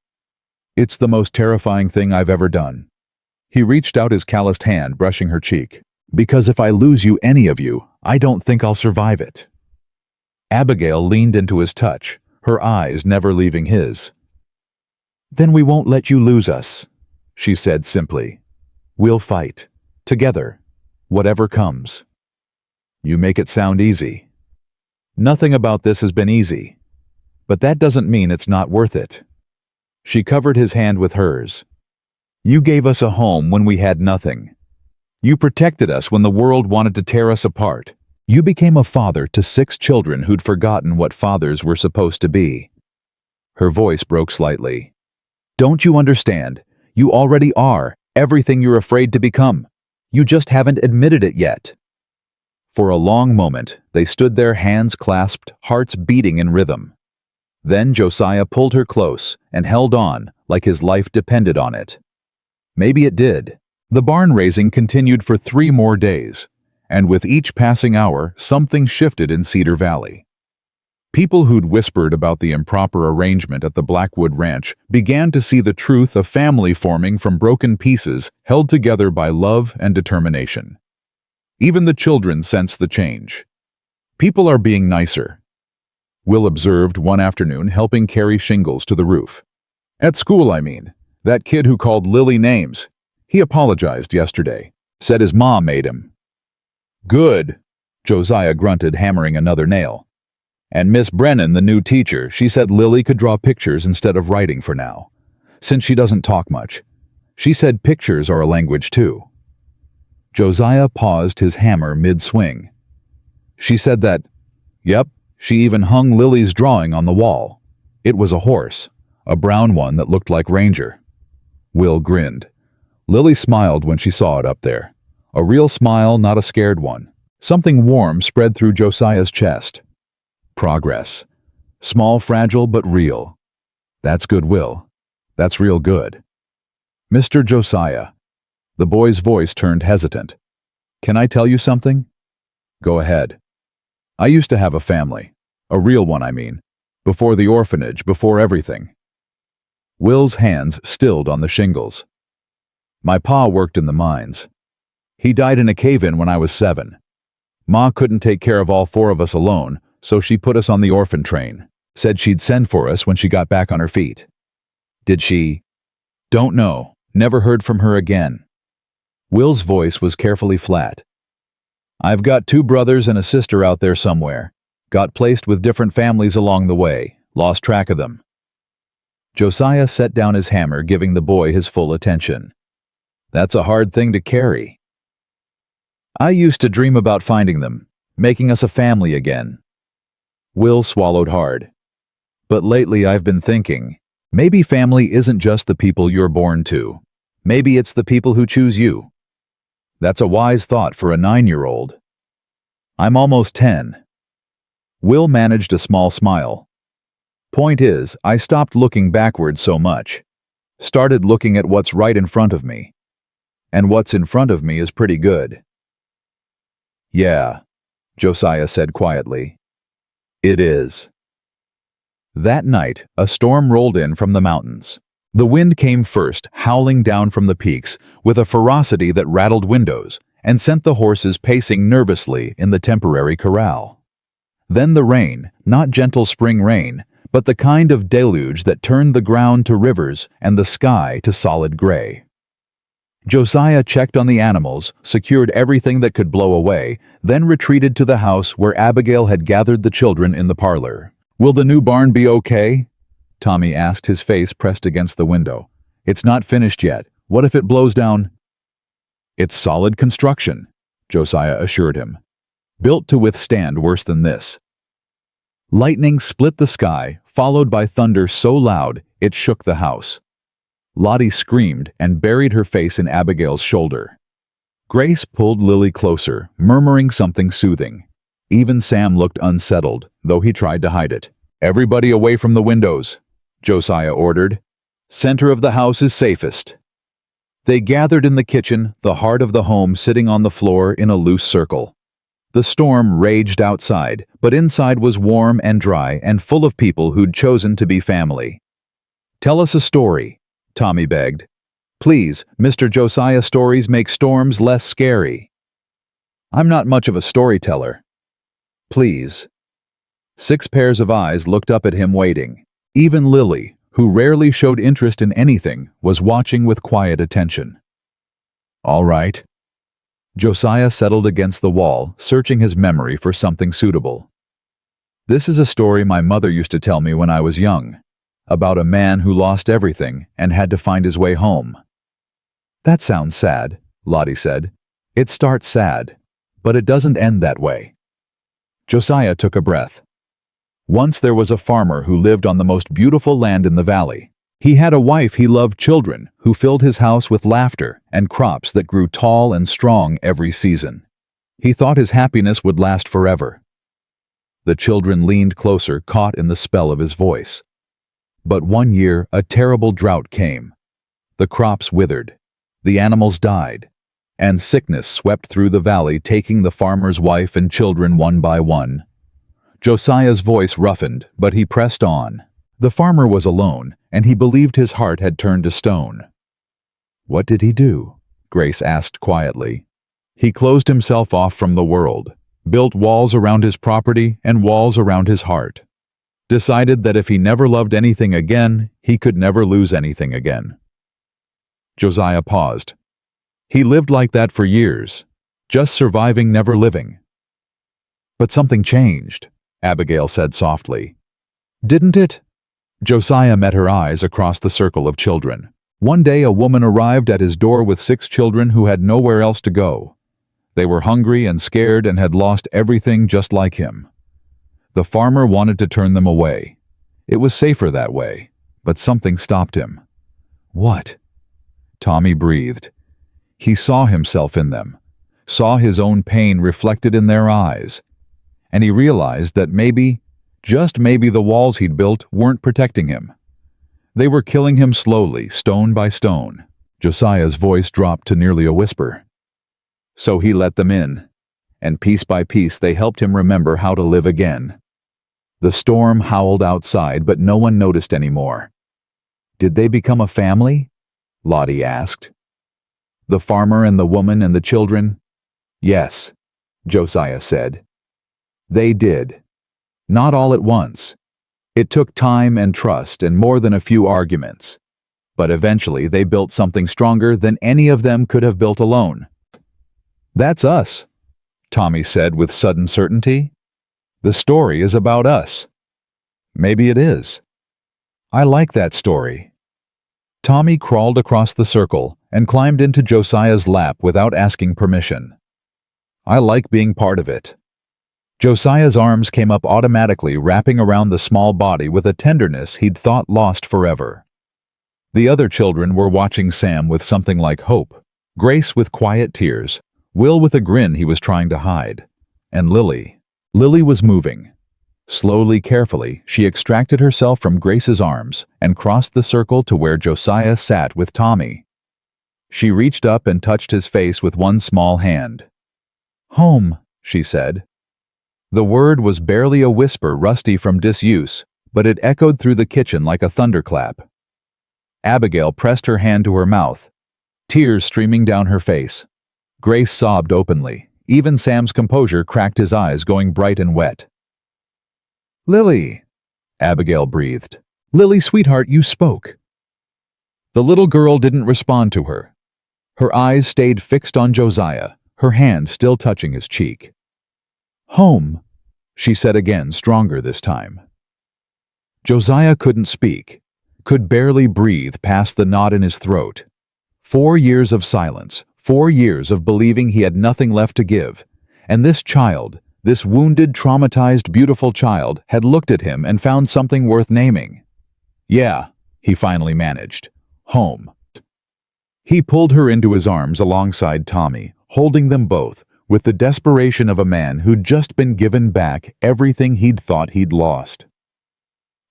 "It's the most terrifying thing I've ever done." He reached out his calloused hand, brushing her cheek. "Because if I lose you, any of you, I don't think I'll survive it." Abigail leaned into his touch, her eyes never leaving his. "Then we won't let you lose us," she said simply. "We'll fight. Together. Whatever comes." "You make it sound easy." "Nothing about this has been easy. But that doesn't mean it's not worth it." She covered his hand with hers. "You gave us a home when we had nothing. You protected us when the world wanted to tear us apart. You became a father to 6 children who'd forgotten what fathers were supposed to be." Her voice broke slightly. "Don't you understand? You already are everything you're afraid to become. You just haven't admitted it yet." For a long moment, they stood there, hands clasped, hearts beating in rhythm. Then Josiah pulled her close and held on like his life depended on it. Maybe it did. The barn raising continued for 3 more days, and with each passing hour, something shifted in Cedar Valley. People who'd whispered about the improper arrangement at the Blackwood Ranch began to see the truth of family forming from broken pieces held together by love and determination. Even the children sensed the change. People are being nicer. Will observed one afternoon helping carry shingles to the roof. "At school, I mean. That kid who called Lily names. He apologized yesterday. Said his mom made him." "Good," Josiah grunted, hammering another nail. "And Miss Brennan, the new teacher, she said Lily could draw pictures instead of writing for now, since she doesn't talk much. She said pictures are a language too." Josiah paused his hammer mid-swing. "She said that—" "Yep, she even hung Lily's drawing on the wall. It was a horse, a brown one that looked like Ranger." Will grinned. Lily smiled when she saw it up there. A real smile, not a scared one. Something warm spread through Josiah's chest. Progress. Small, fragile, but real. That's goodwill. That's real good. "Mr. Josiah." The boy's voice turned hesitant. "Can I tell you something?" "Go ahead." "I used to have a family. A real one, I mean. Before the orphanage, before everything." Will's hands stilled on the shingles. "My pa worked in the mines. He died in a cave-in when I was 7. Ma couldn't take care of all 4 of us alone, so she put us on the orphan train. Said she'd send for us when she got back on her feet." "Did she?" "Don't know. Never heard from her again." Will's voice was carefully flat. "I've got 2 brothers and a sister out there somewhere. Got placed with different families along the way. Lost track of them." Josiah set down his hammer, giving the boy his full attention. That's a hard thing to carry. I used to dream about finding them, making us a family again. Will swallowed hard. But lately I've been thinking, maybe family isn't just the people you're born to. Maybe it's the people who choose you. That's a wise thought for a 9-year-old. I'm almost 10. Will managed a small smile. Point is, I stopped looking backwards so much. Started looking at what's right in front of me. And what's in front of me is pretty good. Yeah, Josiah said quietly. It is. That night, a storm rolled in from the mountains. The wind came first, howling down from the peaks with a ferocity that rattled windows and sent the horses pacing nervously in the temporary corral. Then the rain, not gentle spring rain, but the kind of deluge that turned the ground to rivers and the sky to solid gray. Josiah checked on the animals, secured everything that could blow away, then retreated to the house where Abigail had gathered the children in the parlor. "Will the new barn be okay?" Tommy asked, his face pressed against the window. "It's not finished yet. What if it blows down?" "It's solid construction," Josiah assured him. "Built to withstand worse than this." Lightning split the sky, followed by thunder so loud it shook the house. Lottie screamed and buried her face in Abigail's shoulder. Grace pulled Lily closer, murmuring something soothing. Even Sam looked unsettled, though he tried to hide it. "Everybody away from the windows," Josiah ordered. "Center of the house is safest." They gathered in the kitchen, the heart of the home sitting on the floor in a loose circle. The storm raged outside, but inside was warm and dry and full of people who'd chosen to be family. "Tell us a story," Tommy begged. "Please, Mr. Josiah, stories make storms less scary." "I'm not much of a storyteller." "Please." 6 pairs of eyes looked up at him, waiting. Even Lily, who rarely showed interest in anything, was watching with quiet attention. "All right." Josiah settled against the wall, searching his memory for something suitable. "This is a story my mother used to tell me when I was young, about a man who lost everything and had to find his way home." "That sounds sad," Lottie said. "It starts sad, but it doesn't end that way." Josiah took a breath. Once there was a farmer who lived on the most beautiful land in the valley. He had a wife he loved, children who filled his house with laughter, and crops that grew tall and strong every season. He thought his happiness would last forever. The children leaned closer, caught in the spell of his voice. But one year, a terrible drought came. The crops withered, the animals died, and sickness swept through the valley, taking the farmer's wife and children one by one. Josiah's voice roughened, but he pressed on. The farmer was alone, and he believed his heart had turned to stone. "What did he do?" Grace asked quietly. "He closed himself off from the world, built walls around his property and walls around his heart. Decided that if he never loved anything again, he could never lose anything again." Josiah paused. "He lived like that for years, just surviving, never living." "But something changed," Abigail said softly. "Didn't it?" Josiah met her eyes across the circle of children. One day a woman arrived at his door with 6 children who had nowhere else to go. They were hungry and scared and had lost everything just like him. The farmer wanted to turn them away. It was safer that way, but something stopped him. "What?" Tommy breathed. He saw himself in them, saw his own pain reflected in their eyes, and he realized that maybe, just maybe, the walls he'd built weren't protecting him. They were killing him slowly, stone by stone. Josiah's voice dropped to nearly a whisper. So he let them in, and piece by piece they helped him remember how to live again. The storm howled outside, but no one noticed anymore. "Did they become a family?" Lottie asked. "The farmer and the woman and the children?" "Yes," Josiah said. "They did. Not all at once. It took time and trust and more than a few arguments. But eventually they built something stronger than any of them could have built alone." "That's us," Tommy said with sudden certainty. "The story is about us." "Maybe it is." I like that story. Tommy crawled across the circle and climbed into Josiah's lap without asking permission. I like being part of it. Josiah's arms came up automatically, wrapping around the small body with a tenderness he'd thought lost forever. The other children were watching Sam with something like hope, Grace with quiet tears, Will with a grin he was trying to hide, and Lily. Lily was moving. Slowly, carefully, she extracted herself from Grace's arms and crossed the circle to where Josiah sat with Tommy. She reached up and touched his face with one small hand. "Home," she said. The word was barely a whisper, rusty from disuse, but it echoed through the kitchen like a thunderclap. Abigail pressed her hand to her mouth, tears streaming down her face. Grace sobbed openly. Even Sam's composure cracked his eyes, going bright and wet. "Lily," Abigail breathed. "Lily, sweetheart, you spoke." The little girl didn't respond to her. Her eyes stayed fixed on Josiah, her hand still touching his cheek. "Home," she said again, stronger this time. Josiah couldn't speak, could barely breathe past the knot in his throat. 4 years of silence, 4 years of believing he had nothing left to give, and this child, this wounded, traumatized, beautiful child, had looked at him and found something worth naming. "Yeah," he finally managed. "Home." He pulled her into his arms alongside Tommy, holding them both, with the desperation of a man who'd just been given back everything he'd thought he'd lost.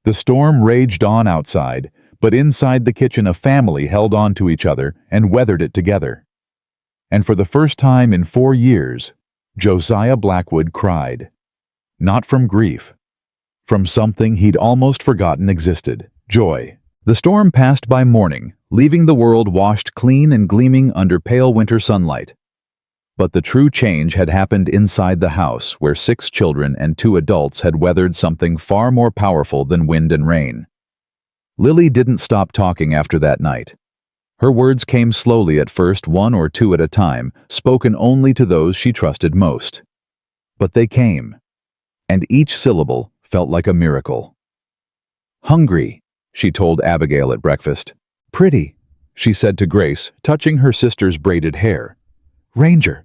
The storm raged on outside, but inside the kitchen a family held on to each other and weathered it together. And for the first time in 4 years, Josiah Blackwood cried. Not from grief. From something he'd almost forgotten existed. Joy. The storm passed by morning, leaving the world washed clean and gleaming under pale winter sunlight. But the true change had happened inside the house, where 6 children and 2 adults had weathered something far more powerful than wind and rain. Lily didn't stop talking after that night. Her words came slowly at first, 1 or 2 at a time, spoken only to those she trusted most. But they came, and each syllable felt like a miracle. "Hungry," she told Abigail at breakfast. "Pretty," she said to Grace, touching her sister's braided hair. "Ranger,"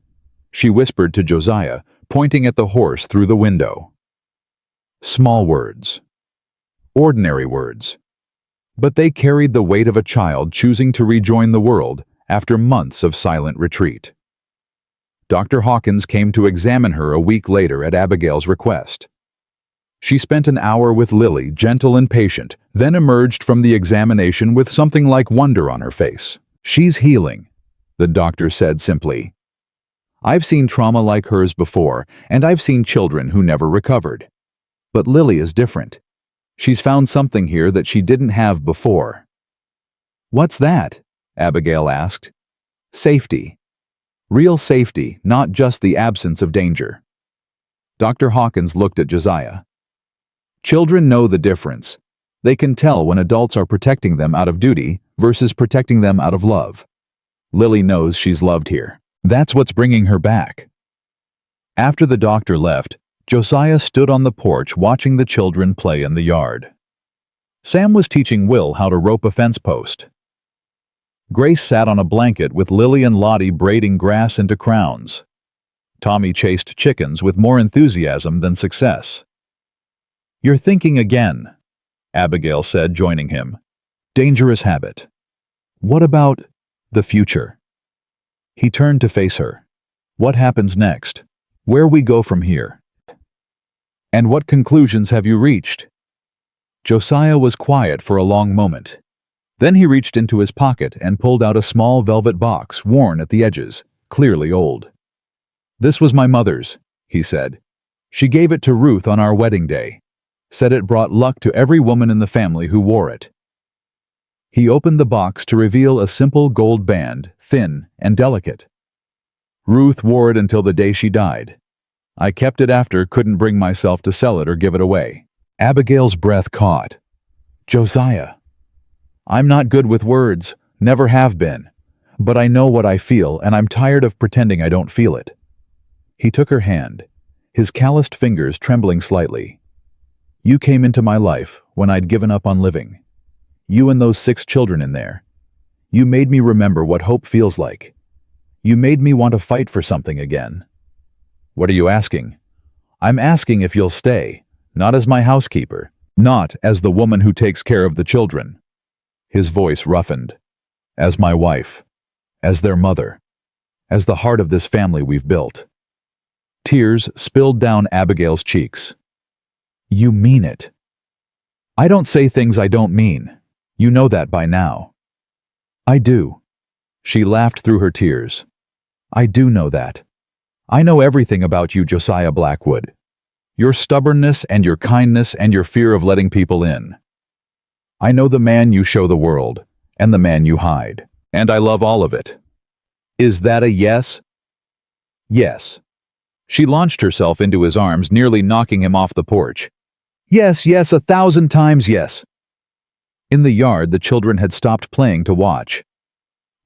she whispered to Josiah, pointing at the horse through the window. Small words. Ordinary words. But they carried the weight of a child choosing to rejoin the world after months of silent retreat. Dr. Hawkins came to examine her a week later at Abigail's request. She spent an hour with Lily, gentle and patient, then emerged from the examination with something like wonder on her face. "She's healing," the doctor said simply. "I've seen trauma like hers before, and I've seen children who never recovered. But Lily is different. She's found something here that she didn't have before." "What's that?" Abigail asked. "Safety. Real safety, not just the absence of danger." Dr. Hawkins looked at Josiah. "Children know the difference. They can tell when adults are protecting them out of duty versus protecting them out of love. Lily knows she's loved here. That's what's bringing her back." After the doctor left, Josiah stood on the porch watching the children play in the yard. Sam was teaching Will how to rope a fence post. Grace sat on a blanket with Lily and Lottie braiding grass into crowns. Tommy chased chickens with more enthusiasm than success. "You're thinking again," Abigail said, joining him. "Dangerous habit. What about the future?" He turned to face her. "What happens next? Where we go from here? And what conclusions have you reached?" Josiah was quiet for a long moment. Then he reached into his pocket and pulled out a small velvet box, worn at the edges, clearly old. "This was my mother's," he said. "She gave it to Ruth on our wedding day. Said it brought luck to every woman in the family who wore it." He opened the box to reveal a simple gold band, thin and delicate. "Ruth wore it until the day she died. I kept it after, couldn't bring myself to sell it or give it away." Abigail's breath caught. "Josiah, I'm not good with words, never have been, but I know what I feel, and I'm tired of pretending I don't feel it." He took her hand, his calloused fingers trembling slightly. "You came into my life when I'd given up on living. You and those 6 children in there. You made me remember what hope feels like. You made me want to fight for something again. What are you asking? I'm asking if you'll stay, not as my housekeeper, not as the woman who takes care of the children. His voice roughened. As my wife, as their mother, as the heart of this family we've built. Tears spilled down Abigail's cheeks. You mean it. I don't say things I don't mean. You know that by now. I do. She laughed through her tears. I do know that. I know everything about you, Josiah Blackwood. Your stubbornness and your kindness and your fear of letting people in. I know the man you show the world, and the man you hide, and I love all of it. Is that a yes? Yes. She launched herself into his arms, nearly knocking him off the porch. Yes, yes, 1,000 times yes. In the yard, the children had stopped playing to watch.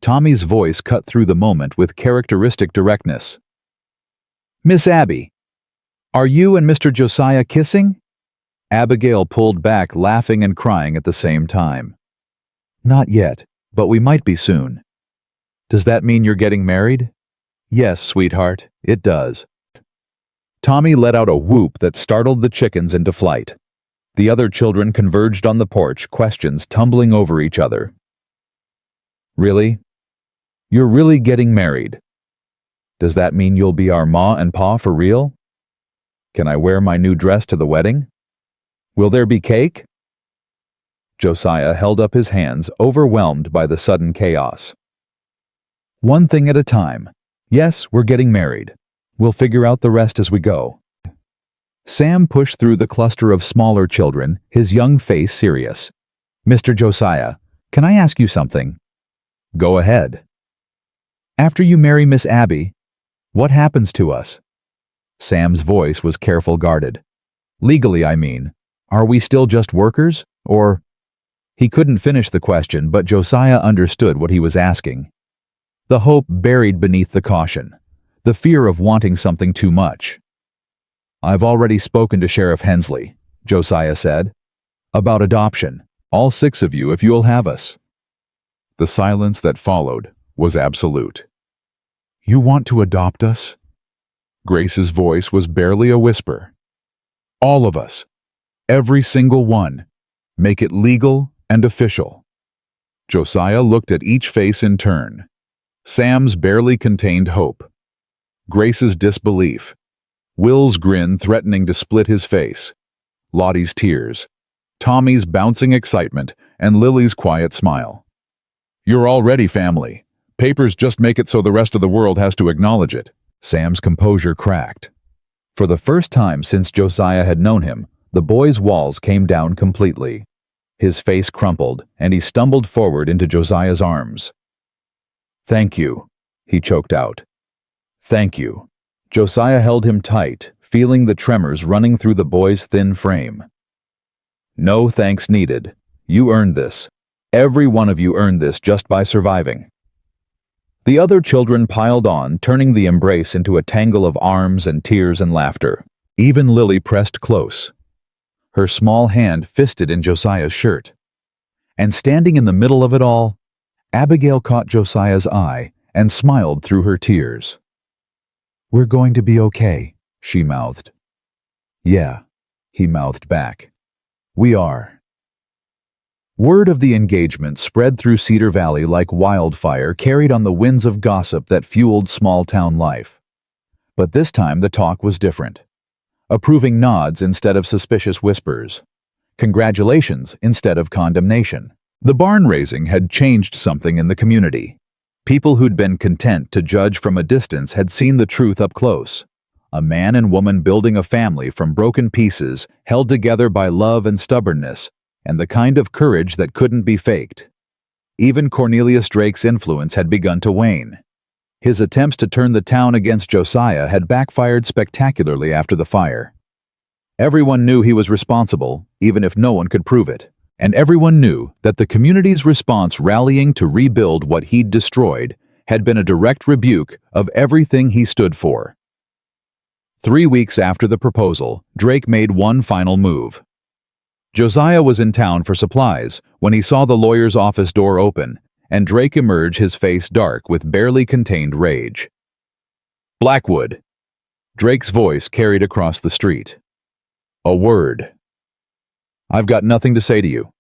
Tommy's voice cut through the moment with characteristic directness. Miss Abby, are you and Mr. Josiah kissing? Abigail pulled back, laughing and crying at the same time. Not yet, but we might be soon. Does that mean you're getting married? Yes, sweetheart, it does. Tommy let out a whoop that startled the chickens into flight. The other children converged on the porch, questions tumbling over each other. Really? You're really getting married? Does that mean you'll be our ma and pa for real? Can I wear my new dress to the wedding? Will there be cake? Josiah held up his hands, overwhelmed by the sudden chaos. One thing at a time. Yes, we're getting married. We'll figure out the rest as we go. Sam pushed through the cluster of smaller children, his young face serious. Mr. Josiah, can I ask you something? Go ahead. After you marry Miss Abby, what happens to us? Sam's voice was careful, guarded. Legally, I mean. Are we still just workers, or... He couldn't finish the question, but Josiah understood what he was asking. The hope buried beneath the caution. The fear of wanting something too much. I've already spoken to Sheriff Hensley, Josiah said. About adoption. All 6 of you if you'll have us. The silence that followed was absolute. You want to adopt us? Grace's voice was barely a whisper. All of us. Every single one. Make it legal and official. Josiah looked at each face in turn. Sam's barely contained hope. Grace's disbelief. Will's grin threatening to split his face. Lottie's tears. Tommy's bouncing excitement, and Lily's quiet smile. You're already family. Papers just make it so the rest of the world has to acknowledge it. Sam's composure cracked. For the first time since Josiah had known him, the boy's walls came down completely. His face crumpled, and he stumbled forward into Josiah's arms. Thank you, he choked out. Thank you. Josiah held him tight, feeling the tremors running through the boy's thin frame. No thanks needed. You earned this. Every one of you earned this just by surviving. The other children piled on, turning the embrace into a tangle of arms and tears and laughter. Even Lily pressed close, her small hand fisted in Josiah's shirt. And standing in the middle of it all, Abigail caught Josiah's eye and smiled through her tears. We're going to be okay, she mouthed. Yeah, he mouthed back. We are. Word of the engagement spread through Cedar Valley like wildfire, carried on the winds of gossip that fueled small-town life. But this time the talk was different. Approving nods instead of suspicious whispers. Congratulations instead of condemnation. The barn raising had changed something in the community. People who'd been content to judge from a distance had seen the truth up close. A man and woman building a family from broken pieces, held together by love and stubbornness, and the kind of courage that couldn't be faked. Even Cornelius Drake's influence had begun to wane. His attempts to turn the town against Josiah had backfired spectacularly after the fire. Everyone knew he was responsible, even if no one could prove it. And everyone knew that the community's response rallying to rebuild what he'd destroyed had been a direct rebuke of everything he stood for. 3 weeks after the proposal, Drake made one final move. Josiah was in town for supplies when he saw the lawyer's office door open and Drake emerge, his face dark with barely contained rage. "Blackwood," Drake's voice carried across the street. "A word." "I've got nothing to say to you."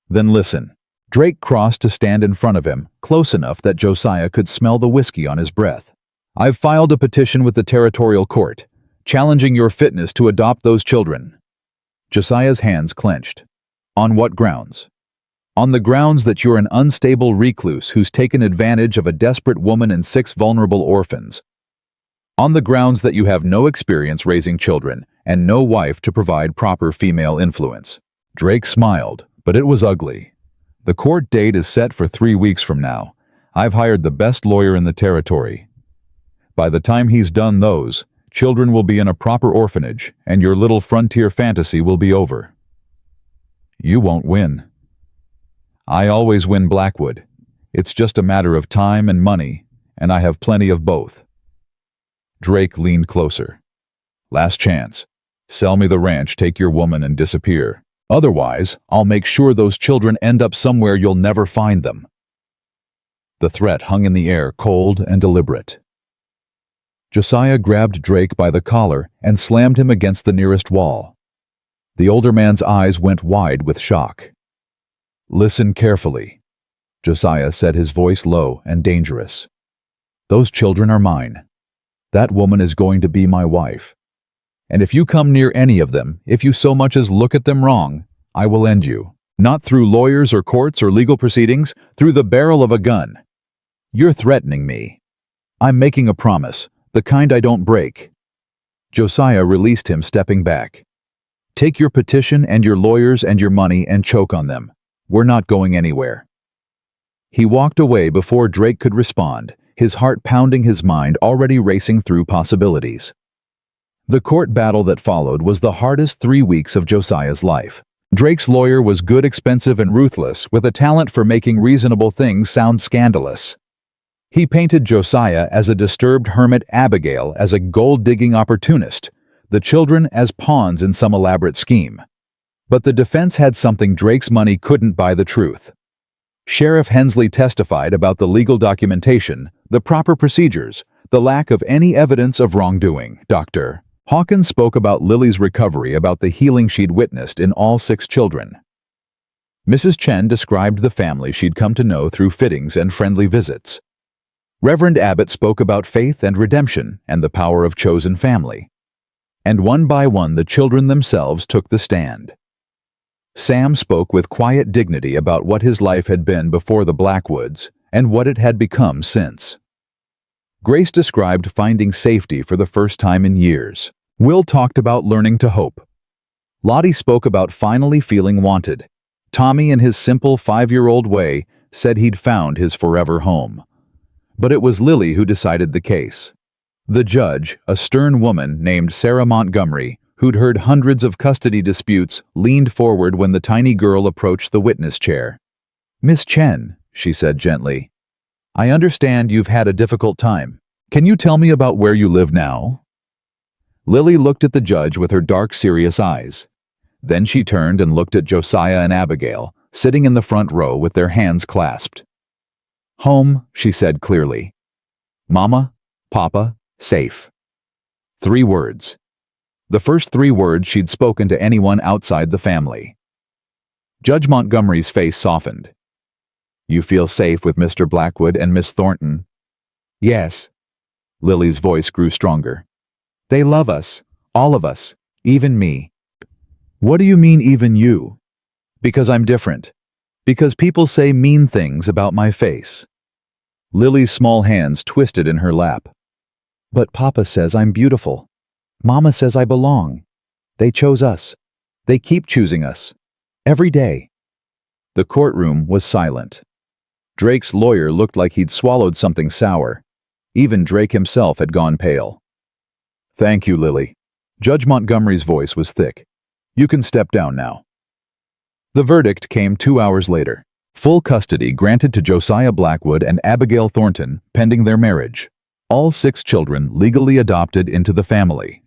"Then listen." Drake crossed to stand in front of him, close enough that Josiah could smell the whiskey on his breath. "I've filed a petition with the territorial court, challenging your fitness to adopt those children." Josiah's hands clenched. "On what grounds?" "On the grounds that you're an unstable recluse who's taken advantage of a desperate woman and 6 vulnerable orphans. On the grounds that you have no experience raising children and no wife to provide proper female influence." Drake smiled, but it was ugly. "The court date is set for 3 weeks from now. I've hired the best lawyer in the territory. By the time he's done those, children will be in a proper orphanage, and your little frontier fantasy will be over." "You won't win." "I always win, Blackwood. It's just a matter of time and money, and I have plenty of both." Drake leaned closer. "Last chance. Sell me the ranch, take your woman, and disappear. Otherwise, I'll make sure those children end up somewhere you'll never find them." The threat hung in the air, cold and deliberate. Josiah grabbed Drake by the collar and slammed him against the nearest wall. The older man's eyes went wide with shock. "Listen carefully," Josiah said, his voice low and dangerous. "Those children are mine. That woman is going to be my wife. And if you come near any of them, if you so much as look at them wrong, I will end you. Not through lawyers or courts or legal proceedings, through the barrel of a gun. You're threatening me. I'm making a promise, the kind I don't break." Josiah released him, stepping back. "Take your petition and your lawyers and your money and choke on them. We're not going anywhere." He walked away before Drake could respond, his heart pounding, his mind already racing through possibilities. The court battle that followed was the hardest 3 weeks of Josiah's life. Drake's lawyer was good, expensive, and ruthless, with a talent for making reasonable things sound scandalous. He painted Josiah as a disturbed hermit, Abigail as a gold-digging opportunist, the children as pawns in some elaborate scheme. But the defense had something Drake's money couldn't buy: the truth. Sheriff Hensley testified about the legal documentation, the proper procedures, the lack of any evidence of wrongdoing. Dr. Hawkins spoke about Lily's recovery, about the healing she'd witnessed in all 6 children. Mrs. Chen described the family she'd come to know through fittings and friendly visits. Reverend Abbott spoke about faith and redemption and the power of chosen family. And one by one the children themselves took the stand. Sam spoke with quiet dignity about what his life had been before the Blackwoods and what it had become since. Grace described finding safety for the first time in years. Will talked about learning to hope. Lottie spoke about finally feeling wanted. Tommy, in his simple 5-year-old way, said he'd found his forever home. But it was Lily who decided the case. The judge, a stern woman named Sarah Montgomery, who'd heard hundreds of custody disputes, leaned forward when the tiny girl approached the witness chair. "Miss Chen," she said gently, "I understand you've had a difficult time. Can you tell me about where you live now?" Lily looked at the judge with her dark, serious eyes. Then she turned and looked at Josiah and Abigail, sitting in the front row with their hands clasped. "Home," she said clearly. "Mama, Papa, safe." 3 words. The first 3 words she'd spoken to anyone outside the family. Judge Montgomery's face softened. "You feel safe with Mr. Blackwood and Miss Thornton?" "Yes." Lily's voice grew stronger. "They love us, all of us, even me." "What do you mean, even you?" "Because I'm different. Because people say mean things about my face." Lily's small hands twisted in her lap. "But Papa says I'm beautiful. Mama says I belong. They chose us. They keep choosing us. Every day." The courtroom was silent. Drake's lawyer looked like he'd swallowed something sour. Even Drake himself had gone pale. "Thank you, Lily." Judge Montgomery's voice was thick. "You can step down now." The verdict came 2 hours later. Full custody granted to Josiah Blackwood and Abigail Thornton, pending their marriage. All 6 children legally adopted into the family.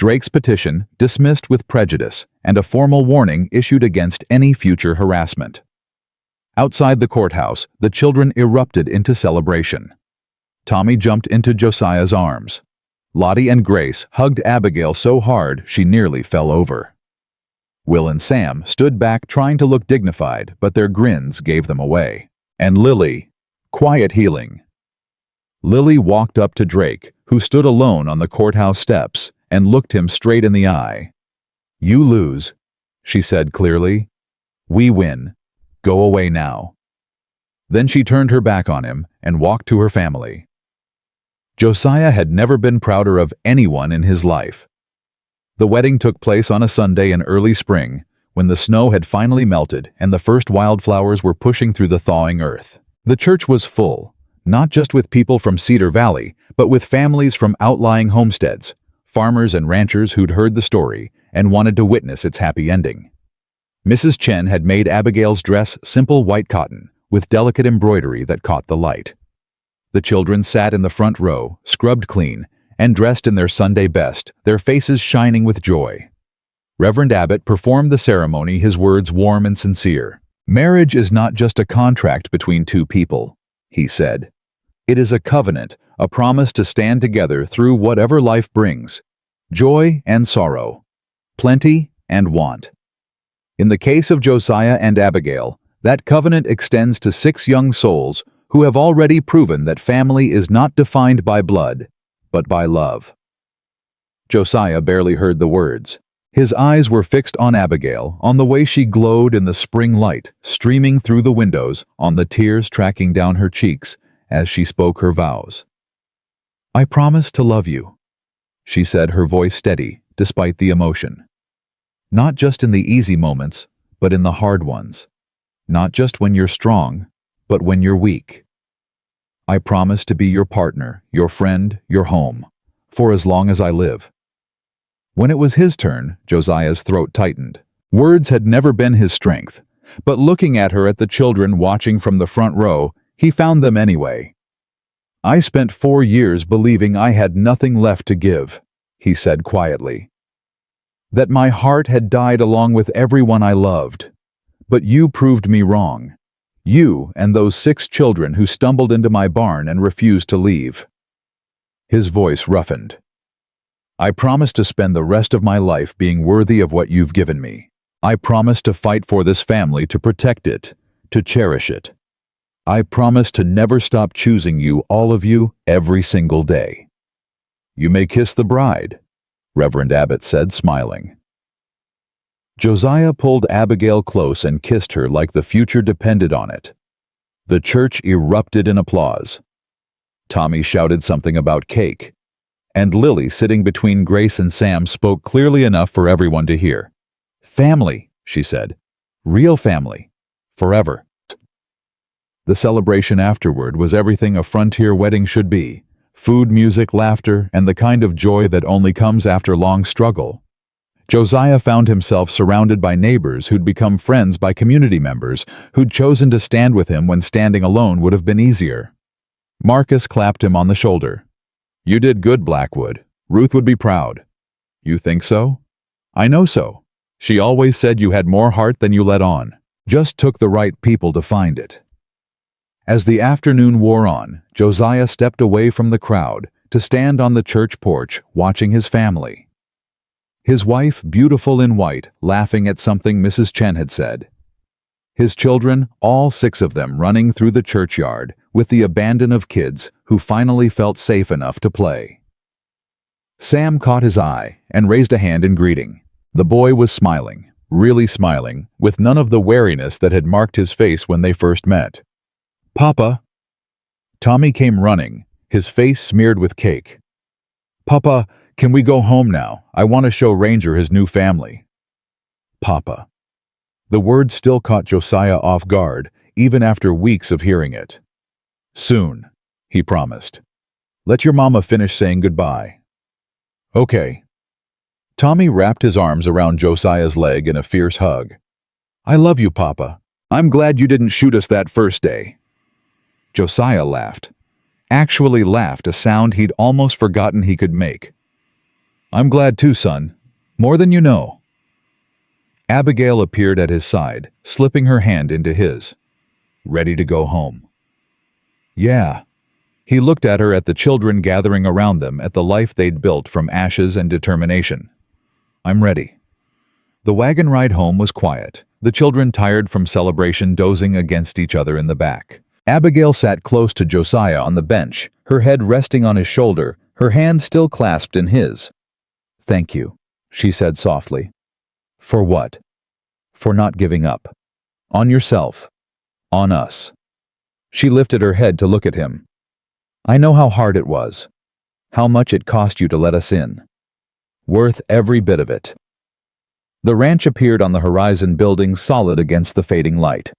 Drake's petition dismissed with prejudice, and a formal warning issued against any future harassment. Outside the courthouse, the children erupted into celebration. Tommy jumped into Josiah's arms. Lottie and Grace hugged Abigail so hard she nearly fell over. Will and Sam stood back trying to look dignified, but their grins gave them away. And Lily, quiet healing. Lily walked up to Drake, who stood alone on the courthouse steps, and looked him straight in the eye. "You lose," she said clearly. "We win. Go away now." Then she turned her back on him and walked to her family. Josiah had never been prouder of anyone in his life. The wedding took place on a Sunday in early spring, when the snow had finally melted and the first wildflowers were pushing through the thawing earth. The church was full, not just with people from Cedar Valley, but with families from outlying homesteads, farmers and ranchers who'd heard the story and wanted to witness its happy ending. Mrs. Chen had made Abigail's dress simple white cotton, with delicate embroidery that caught the light. The children sat in the front row, scrubbed clean, and dressed in their Sunday best, their faces shining with joy. Reverend Abbott performed the ceremony, his words warm and sincere. "Marriage is not just a contract between two people," he said. "It is a covenant, a promise to stand together through whatever life brings, joy and sorrow, plenty and want." In the case of Josiah and Abigail, that covenant extends to 6 young souls who have already proven that family is not defined by blood, but by love. Josiah barely heard the words. His eyes were fixed on Abigail, on the way she glowed in the spring light, streaming through the windows, on the tears tracking down her cheeks as she spoke her vows. "I promise to love you," she said, her voice steady, despite the emotion. "Not just in the easy moments, but in the hard ones. Not just when you're strong, but when you're weak. I promise to be your partner, your friend, your home, for as long as I live." When it was his turn, Josiah's throat tightened. Words had never been his strength, but looking at her, at the children watching from the front row, he found them anyway. "I spent 4 years believing I had nothing left to give," he said quietly. "That my heart had died along with everyone I loved. But you proved me wrong. You and those 6 children who stumbled into my barn and refused to leave." His voice roughened. "I promise to spend the rest of my life being worthy of what you've given me. I promise to fight for this family, to protect it, to cherish it. I promise to never stop choosing you, all of you, every single day." "You may kiss the bride," Reverend Abbott said, smiling. Josiah pulled Abigail close and kissed her like the future depended on it. The church erupted in applause. Tommy shouted something about cake, and Lily, sitting between Grace and Sam, spoke clearly enough for everyone to hear. "Family," she said. "Real family. Forever." The celebration afterward was everything a frontier wedding should be: food, music, laughter, and the kind of joy that only comes after long struggle. Josiah found himself surrounded by neighbors who'd become friends by community members who'd chosen to stand with him when standing alone would have been easier. Marcus clapped him on the shoulder. "You did good, Blackwood. Ruth would be proud." "You think so?" "I know so. She always said you had more heart than you let on. Just took the right people to find it." As the afternoon wore on, Josiah stepped away from the crowd to stand on the church porch watching his family. His wife, beautiful in white, laughing at something Mrs. Chen had said. His children, all 6 of them, running through the churchyard with the abandon of kids who finally felt safe enough to play. Sam caught his eye and raised a hand in greeting. The boy was smiling, really smiling, with none of the wariness that had marked his face when they first met. "Papa." Tommy came running, his face smeared with cake. "Papa, can we go home now? I want to show Ranger his new family." "Papa." The word still caught Josiah off guard, even after weeks of hearing it. "Soon," he promised. "Let your mama finish saying goodbye." "Okay." Tommy wrapped his arms around Josiah's leg in a fierce hug. "I love you, Papa. I'm glad you didn't shoot us that first day." Josiah laughed. Actually laughed, a sound he'd almost forgotten he could make. I'm glad too, son. More than you know. Abigail appeared at his side, slipping her hand into his. Ready to go home. Yeah. He looked at her, at the children gathering around them, at the life they'd built from ashes and determination. I'm ready. The wagon ride home was quiet, the children tired from celebration dozing against each other in the back. Abigail sat close to Josiah on the bench, her head resting on his shoulder, her hand still clasped in his. Thank you, she said softly. For what? For not giving up. On yourself. On us. She lifted her head to look at him. I know how hard it was. How much it cost you to let us in. Worth every bit of it. The ranch appeared on the horizon, building solid against the fading light.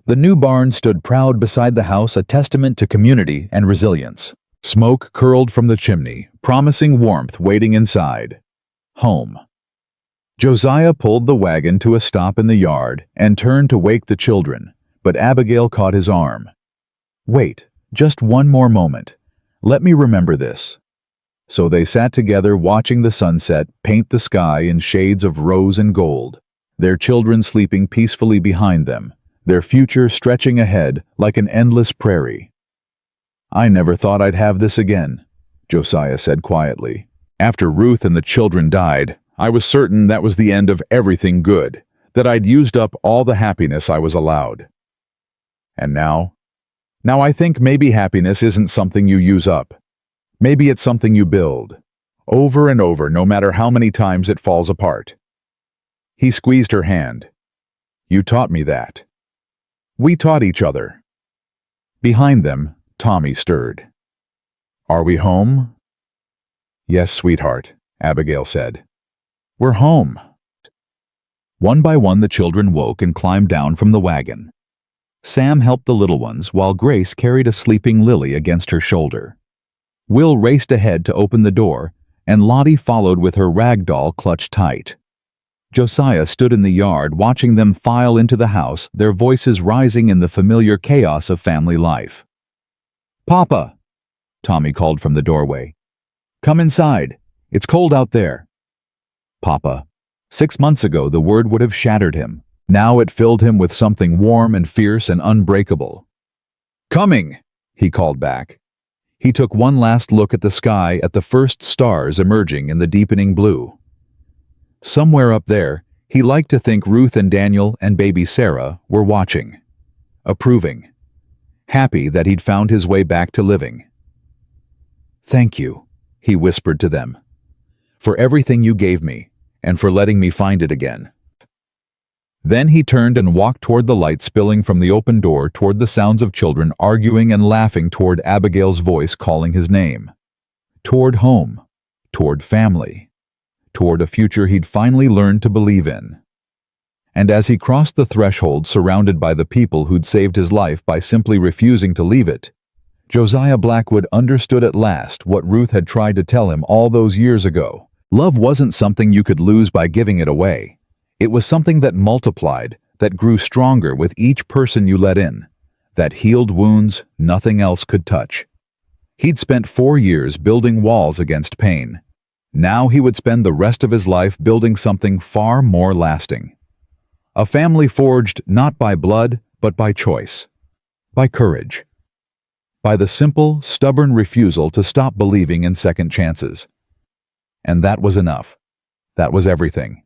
The new barn stood proud beside the house, a testament to community and resilience. Smoke curled from the chimney, promising warmth waiting inside. Home. Josiah pulled the wagon to a stop in the yard and turned to wake the children, but Abigail caught his arm. Wait, just one more moment. Let me remember this. So they sat together, watching the sunset paint the sky in shades of rose and gold, their children sleeping peacefully behind them, their future stretching ahead like an endless prairie. I never thought I'd have this again, Josiah said quietly. After Ruth and the children died, I was certain that was the end of everything good, that I'd used up all the happiness I was allowed. And now I think maybe happiness isn't something you use up. Maybe it's something you build, over and over, no matter how many times it falls apart. He squeezed her hand. You taught me that. We taught each other. Behind them, Tommy stirred. Are we home? Yes, sweetheart, Abigail said. We're home. One by one the children woke and climbed down from the wagon. Sam helped the little ones while Grace carried a sleeping Lily against her shoulder. Will raced ahead to open the door, and Lottie followed with her rag doll clutched tight. Josiah stood in the yard watching them file into the house, their voices rising in the familiar chaos of family life. Papa, Tommy called from the doorway. Come inside. It's cold out there. Papa. 6 months ago the word would have shattered him. Now it filled him with something warm and fierce and unbreakable. Coming, he called back. He took one last look at the sky, at the first stars emerging in the deepening blue. Somewhere up there, he liked to think Ruth and Daniel and baby Sarah were watching, approving, happy that he'd found his way back to living. Thank you, he whispered to them, for everything you gave me and for letting me find it again. Then he turned and walked toward the light spilling from the open door, toward the sounds of children arguing and laughing, toward Abigail's voice calling his name. Toward home, toward family, toward a future he'd finally learned to believe in. And as he crossed the threshold, surrounded by the people who'd saved his life by simply refusing to leave it, Josiah Blackwood understood at last what Ruth had tried to tell him all those years ago. Love wasn't something you could lose by giving it away. It was something that multiplied, that grew stronger with each person you let in, that healed wounds nothing else could touch. He'd spent 4 years building walls against pain. Now he would spend the rest of his life building something far more lasting. A family forged not by blood, but by choice, by courage, by the simple, stubborn refusal to stop believing in second chances. And that was enough. That was everything.